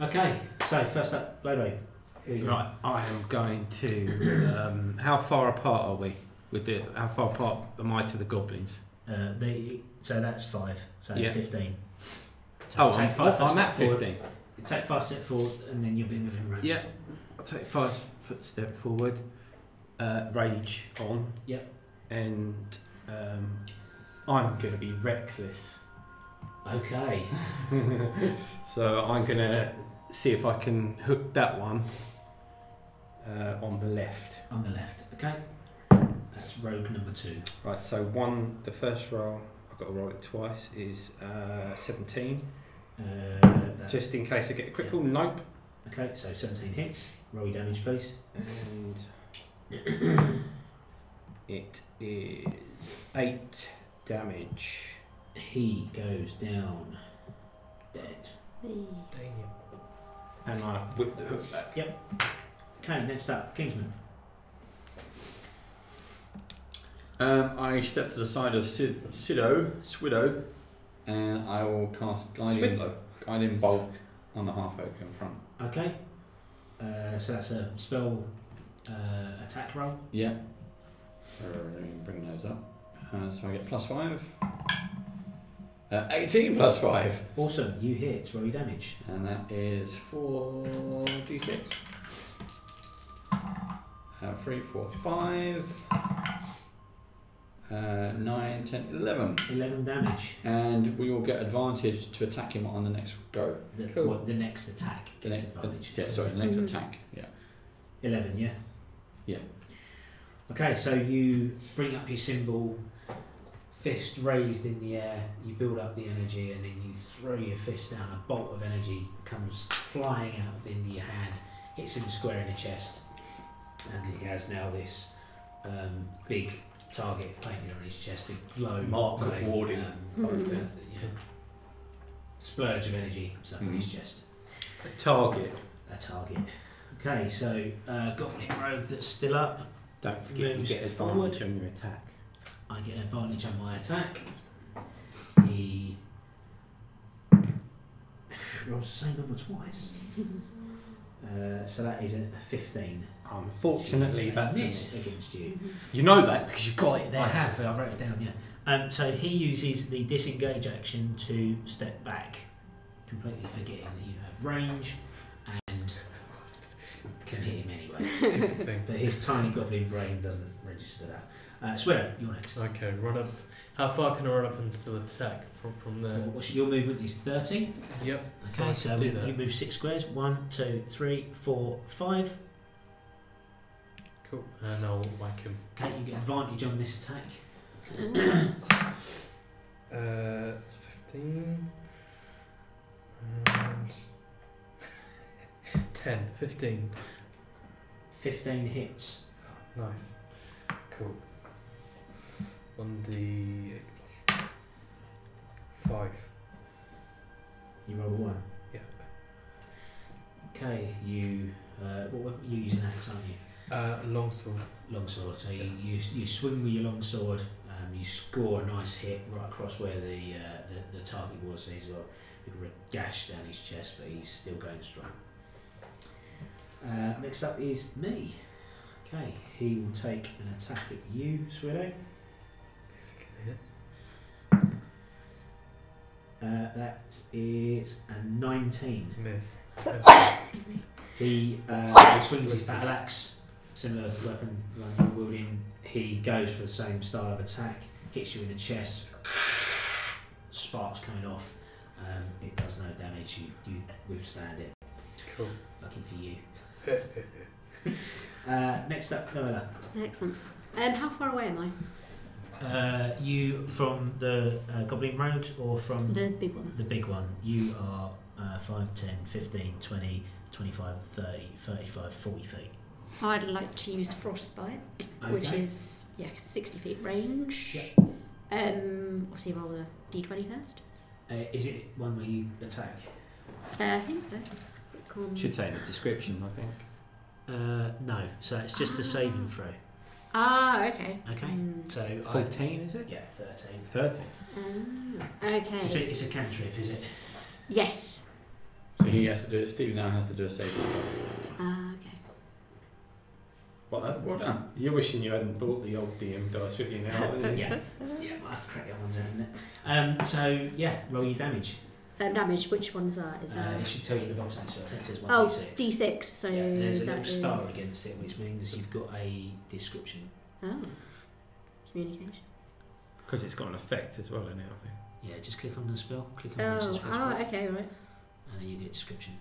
Okay, so first up, Lobo. Right, I am going to. How far apart are we? How far apart am I to the goblins? So that's 5. So Yeah. 15. So take I'm steps at forward. 15. You take 5 steps forward, and then you'll be within range. Yeah. I'll take 5 foot step forward. Rage on. Yep. And I'm going to be reckless. Okay. So I'm going to see if I can hook that one on the left. On the left. Okay. That's rogue number 2. Right, so the first roll, I've got to roll it twice, is 17. Just in case I get a critical, nope. Okay, so 17 hits. Roll your damage, please. And it is 8 damage. He goes down dead. And I whip the hook back. Okay, next up, Kingsman. I step to the side of Swidow, and I will cast Guiding Bolt on the half oak in front. Okay. So that's a spell attack roll. Yeah. Bring those up. So I get +5. 18 +5. Awesome, you hit. Roll your damage. And that is 4d6. 3, 4, 5. 9, 10, 11. 11 damage. And we will get advantage to attack him on the next go. The next attack gets advantage. The next attack. Yeah. 11, yeah? Yeah. Okay, so you bring up your symbol, fist raised in the air, you build up the energy, and then you throw your fist down. A bolt of energy comes flying out of into your hand, hits him square in the chest, and he has now this big target painted on his chest, big glow Mark of warding. Splurge of energy stuck on his chest. A target. Okay, so Goblin Rogue that's still up. Don't forget you get advantage on your attack. I get advantage on my attack. He rolls the same number twice. So that is a 15. Unfortunately, that's a miss against you. You know that because you've got it there. I have. I wrote it down. Yeah. So he uses the disengage action to step back, completely forgetting that you have range and can hit him anyway. But his tiny goblin brain doesn't register that. Swear, you're next. Okay, run up. How far can I run up and still attack from there? Your movement is 30. Yep. Okay, so you move 6 squares. 1, 2, 3, 4, 5. Cool. And I'll whack him. Okay, you get advantage on this attack. It's 15. And 10, 15. 15 hits. Nice. Cool. On the 5. You roll 1. Yeah. Okay, you what weapon you using axe, aren't you? Longsword. Longsword. So you swing with your longsword. You score a nice hit right across where the target was. So he's got a big red gash down his chest, but he's still going strong. Next up is me. Okay, he will take an attack at you, Swidow. That is a 19. Miss. He swings his battle axe, similar weapon like you're wielding. He goes for the same style of attack, hits you in the chest, sparks coming off. It does no damage, you withstand it. Cool. Lucky for you. Next up, Noella. Excellent. How far away am I? You from the Goblin Rogues or from the big one? The big one. You are 5, 10, 15, 20, 25, 30, 35, 40 feet. I'd like to use Frostbite, which is 60 feet range. Yep. What's he roll the d20 first? Is it one where you attack? I think so. Should say in the description, I think. No, so it's just a saving throw. Ah, okay. Okay, so 14 is it? Yeah, 13. 13. Okay. So it's a cantrip, is it? Yes. So he has to do it. Steve now has to do a saving throw. Okay. Well done. You're wishing you hadn't bought the old DM dice with you now, aren't you? Yeah, I'll have to crack the other ones out, isn't it? So, roll your damage. Damage, which one's that? Is that? It should tell you in the box next to it. I think it says 1d6. Oh, D6, so yeah, there's a that little star is... against it, which means you've got a description. Oh. Communication. Because it's got an effect as well in it, I think. Yeah, just click on the spell, click on the first okay, right. and then you get a description.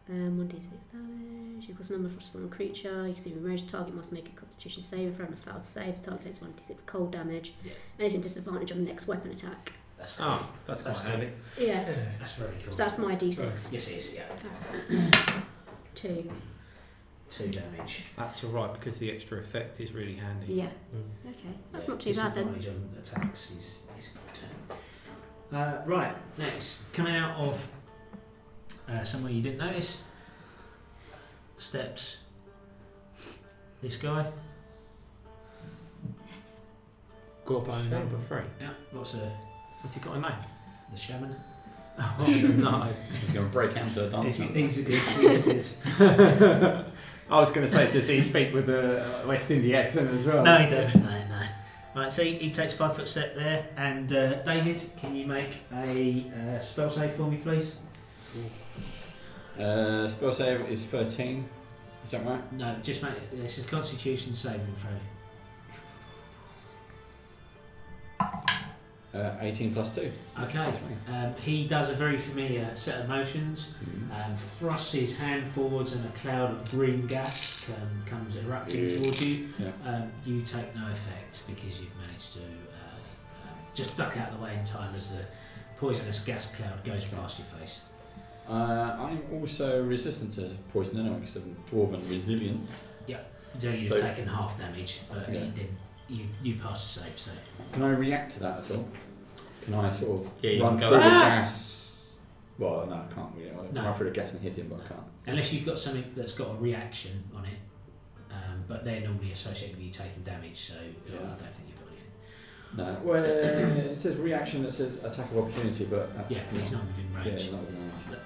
1d6 damage, equals number for a spawn creature. You can see the target must make a constitution save. If a failed save, the target takes 1d6 cold damage. Yeah. Anything disadvantage on the next weapon attack. That's cool. Oh, that's quite handy. Yeah. That's very cool. So that's my d6. Yes, it is, yeah. 2. 2 damage. That's alright because the extra effect is really handy. Yeah. Okay, that's not too bad then. Disadvantage on attacks is good. Right, next, coming out of somewhere you didn't notice. Steps. This guy. Gorbo number 3. Yeah, what's Has he got a name? the shaman? Oh, no. He's going to break out into a dance. He's a good. I was going to say, does he speak with a West Indian accent as well? No, he doesn't. No. Right, so he takes a 5-foot step there, and David, can you make a spell save for me, please? Spell save is 13. Is that right? No, just make it. It's a Constitution saving throw. 18 plus 2. Okay. He does a very familiar set of motions. Thrusts his hand forwards, and a cloud of green gas comes erupting towards you. Yeah. You take no effect because you've managed to just duck out of the way in time as the poisonous gas cloud goes past your face. I'm also resistant to poison anyway because of dwarven resilience. So you've taken half damage, but you didn't. You passed the save, so. Can I react to that at all? Can I sort of you run can through go, the gas? Well, no, I can't really. I No. run through the gas and hit him, but I can't. Unless you've got something that's got a reaction on it, but they're normally associated with you taking damage, so I don't think you've got anything. No. Well, it says reaction that says attack of opportunity, but that's But he's not within range. Yeah, not within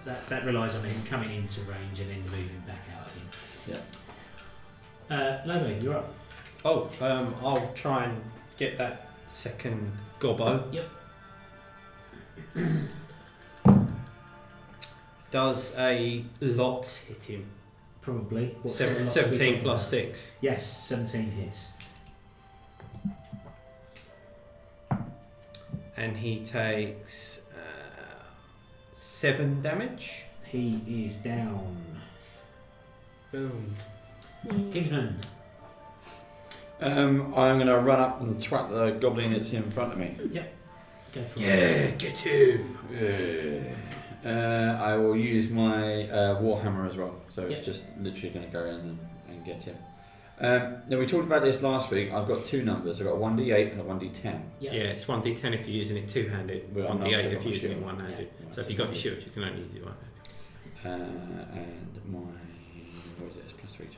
range. That relies on him coming into range and then moving back out again. Lobo, you're up. Oh, I'll try and get that second gobbo. Yep. Does a lot hit him? Probably. 17 plus 6. Yes, 17 hits. And he takes 7 damage. He is down. Boom. Kingsman. I'm going to run up and twat the goblin that's in front of me. Yep. Go for it. Get him! I will use my warhammer as well, so it's Yep. just literally going to go in and get him. Now we talked about this last week. I've got 2 numbers. I've got a 1d8 and a 1d10. Yep. Yeah, it's 1d10 if you're using it two-handed, Well, 1d8 I've if got you're my using it shield. one-handed. Yeah. So if you've got your shield, you can only use it one-handed. And my what is it? It's plus 3 to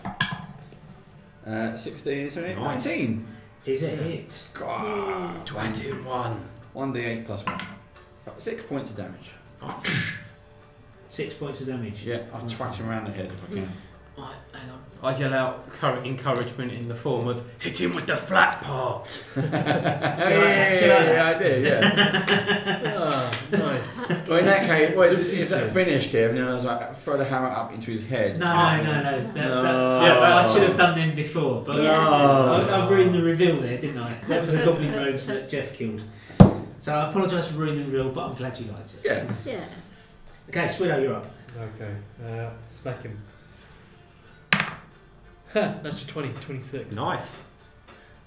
attack. 16, sorry, Nice. 19. Is it hit? God, 21. 1d8 plus 1. 6 points of damage. 6 points of damage. Yeah, I'll twat him around the head if I can. Right, hang on. I yell out encouragement in the form of hit him with the flat part. Do you like that? I do, yeah. Oh, nice. Well, in that case, if that finished him, then I was like, throw the hammer up into his head. No. No. I should have done them before, but Yeah. I ruined the reveal there, didn't I? That was the goblin rogues that Jeff killed. So I apologise for ruining the reveal, but I'm glad you liked it. Yeah. Yeah. Okay, Swido, you're up. Okay. Smack him. That's your 20, 26. Nice.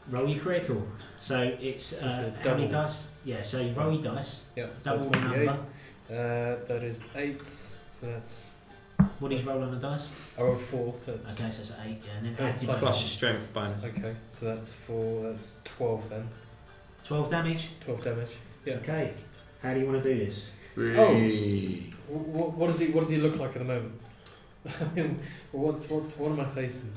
Roll your critical. So it's This is a how many double. dice? Yeah, so you roll your dice. Yep. So Double that's the 1d8. number. That is 8. So that's. What do you roll on the dice? I rolled 4. So that's. Okay, so it's 8, yeah, and then Yeah, add your Plus your strength bonus. Okay. So that's 4. That's 12 then. 12 damage. 12 damage. Yeah. Okay. How do you want to do this? What does he look like at the moment? I mean, what am I facing?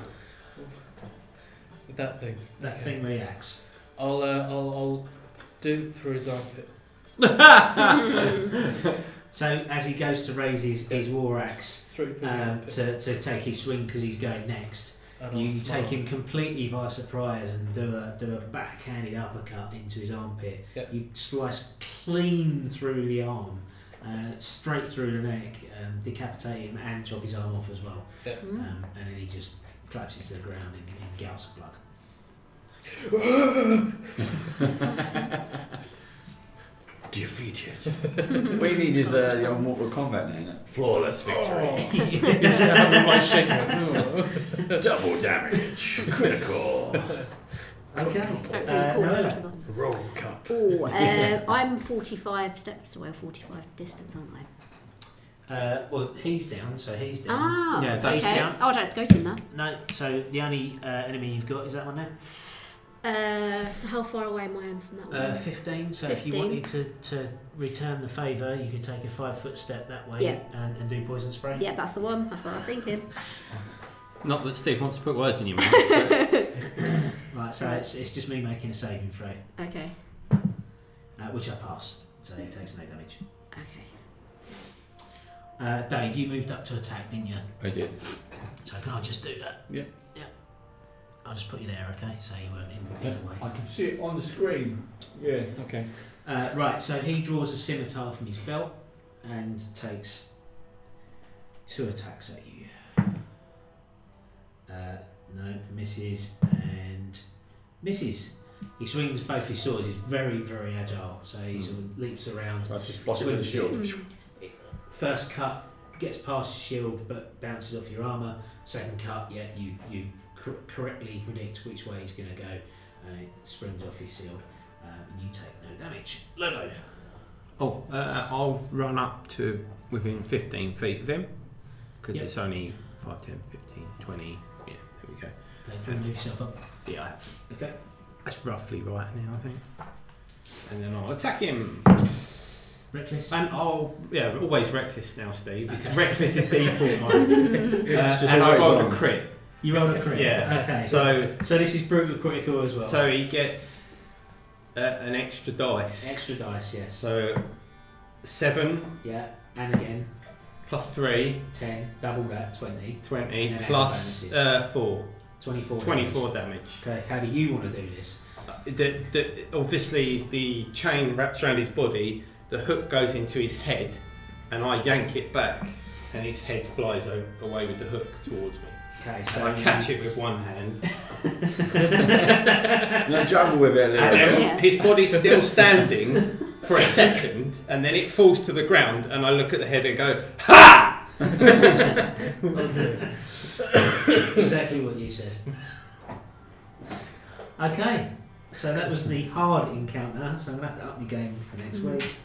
With that thing. That Okay. thing reacts. I'll do it through his armpit. So as he goes to raise his war axe Straight through the armpit. to take his swing because he's going next, And I'll you smile. take him completely by surprise and do a backhanded uppercut into his armpit. Yep. You slice clean through the arm, straight through the neck, decapitate him and chop his arm off as well. Yeah. And then he just collapses to the ground in gouts of blood. Defeated. We need is the old Mortal Kombat name. Flawless victory. It's having my shaking. Double damage. Critical. Okay. Noella. Roll cup. Oh, I'm 45 steps away, 45 distance, aren't I? Well, he's down, so he's down. Ah, Yeah, okay. Dave's down. Oh, I don't have to go to him now. No, so the only enemy you've got is that one there? So how far away am I from that one? 15, so 15. if you wanted to return the favour, you could take a 5-foot step that way Yeah. and do poison spray. Yeah, that's the one. That's what I was thinking. Not that Steve wants to put words in your mouth. Right, so it's just me making a saving throw, Okay. which I pass, so he takes no damage. Okay. Dave, you moved up to attack, didn't you? I did. So can I just do that? Yeah. Yeah. I'll just put you there, okay? So you weren't in the way. I can see it on the screen. Yeah. Okay. Right, so he draws a scimitar from his belt and takes 2 attacks at you. No, misses and misses. He swings both his swords. He's very, very agile, so he sort of leaps around. So I just block it with the shield. First cut gets past your shield but bounces off your armour. Second cut, yeah, you correctly predict which way he's going to go, and it springs off your shield, and you take no damage. Lolo. Oh, I'll run up to within 15 feet of him, because Yep. it's only 5, 10, 15, 20. Yeah, there we go. Okay, move yourself up. Yeah, I have. Okay. That's roughly right now, I think. And then I'll attack him. Reckless. And I'll, yeah, always reckless now, Steve. It's Okay. reckless is default mode. just And I always rolled on. a crit. You rolled a crit. Yeah. Okay. So this is brutal critical as well. So he gets an extra dice. Extra dice, yes. So 7 yeah, and again plus 3, 10, double that, 20. 20 And then plus extra 4, 24. 24 damage. Okay, how do you want to do this? Obviously, the chain wraps around his body. The hook goes into his head, and I yank it back, and his head flies away with the hook towards me. Okay, So so I catch it with one hand, No, juggle with it a little and bit. then Yeah. his body's still standing for a second, and then it falls to the ground, and I look at the head and go, "Ha!" exactly what you said. Okay, so that was the hard encounter. So I'm gonna have to up my game for next week.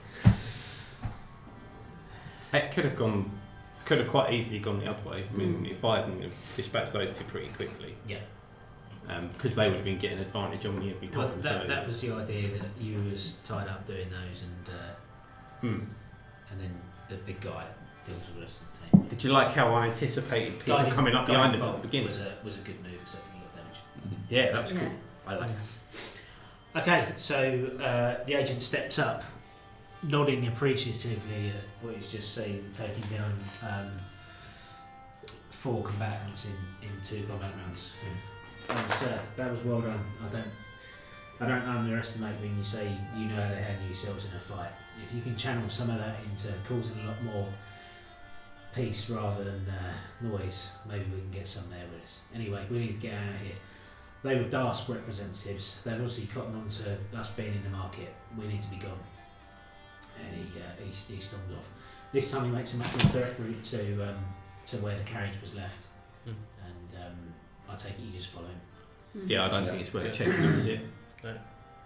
It could have quite easily gone the other way. I mean, if I hadn't dispatched those two pretty quickly, Yeah. because they would have been getting advantage on me every Well, time. that was the idea, that you was tied up doing those, and then the big guy deals with the rest of the team. Did you like how I anticipated people Guiding- coming up guiding behind us at bolt the beginning? was a good move, except a lot of damage. Yeah, that was Yeah. cool. I like that. Okay, so the agent steps up, nodding appreciatively at what he's just seen, taking down 4 combatants in 2 combat rounds. That was well done. I don't underestimate when you say you know how to handle yourselves in a fight. If you can channel some of that into causing a lot more peace rather than noise, maybe we can get some there with us. Anyway, we need to get out of here. They were Dask representatives. They've obviously cottoned on to us being in the market. We need to be gone. And he stormed off. This time he makes a much more direct route to where the carriage was left. And I take it you just follow him. Yeah, I don't think it's worth checking them, is it? No.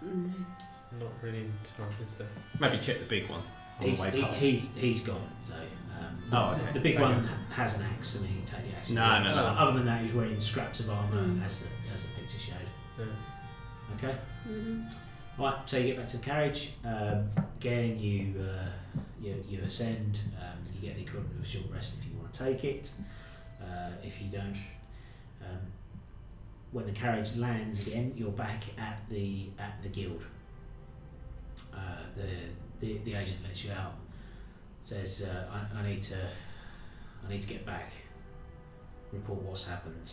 It's not really in town, is there? Maybe check the big one on He's, the way past. he's gone. So okay. the big Okay. one has an axe, and he can take the axe. No. Other than that, he's wearing scraps of armour, as the picture showed. Yeah. Okay. Mm-hmm. Right, so you get back to the carriage. Again, you ascend. You get the equivalent of a short rest if you want to take it. If you don't, when the carriage lands again, you're back at the guild. The agent lets you out. Says, I need to get back. Report what's happened.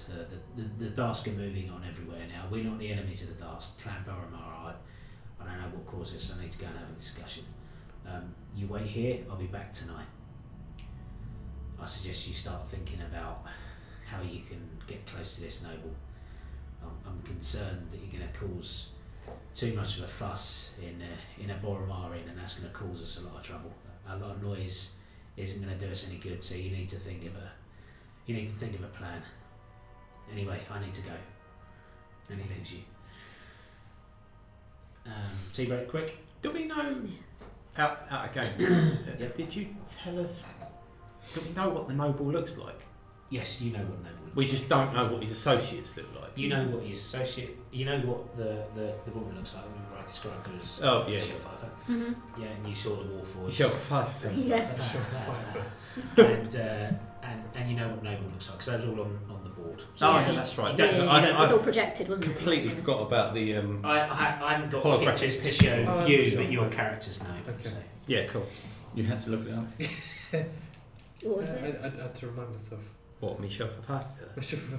The Dask are moving on everywhere now. We're not the enemies of the Dask. Clan Baramar, I don't know what caused this. I need to go and have a discussion. You wait here, I'll be back tonight. I suggest you start thinking about how you can get close to this noble. I'm concerned that you're going to cause too much of a fuss in a Boromarin, and that's going to cause us a lot of trouble. A lot of noise isn't going to do us any good, so you need to think of a plan. Anyway, I need to go. And he leaves you. Tea break quick. Do we know out again? Yep. Did you tell us? Do we know what the noble looks like? Yes, you know what noble looks We like. just don't know what his associates look like. You know what his associate. You know what the woman looks like. Remember I described her as Michelle Pfeiffer. Mm-hmm. Yeah, and you saw the Warforged. Michelle Pfeiffer. Yeah. And you know what noble looks like because that was all on the board. Oh, Yeah. yeah, that's right. It was all projected, wasn't Completely it? forgot about the. I haven't got Holographic pictures to show Oh, you, that's but right. your characters know. Okay. So. Yeah, cool. You had to look it up. What was it? I had to remind myself. What, Michelle Pfeiffer?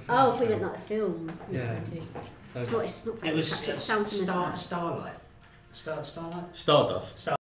Oh, if we meant like the film. Yeah. It's not very It was attractive. It sounds similar to that. Starlight. Starlight. Stardust.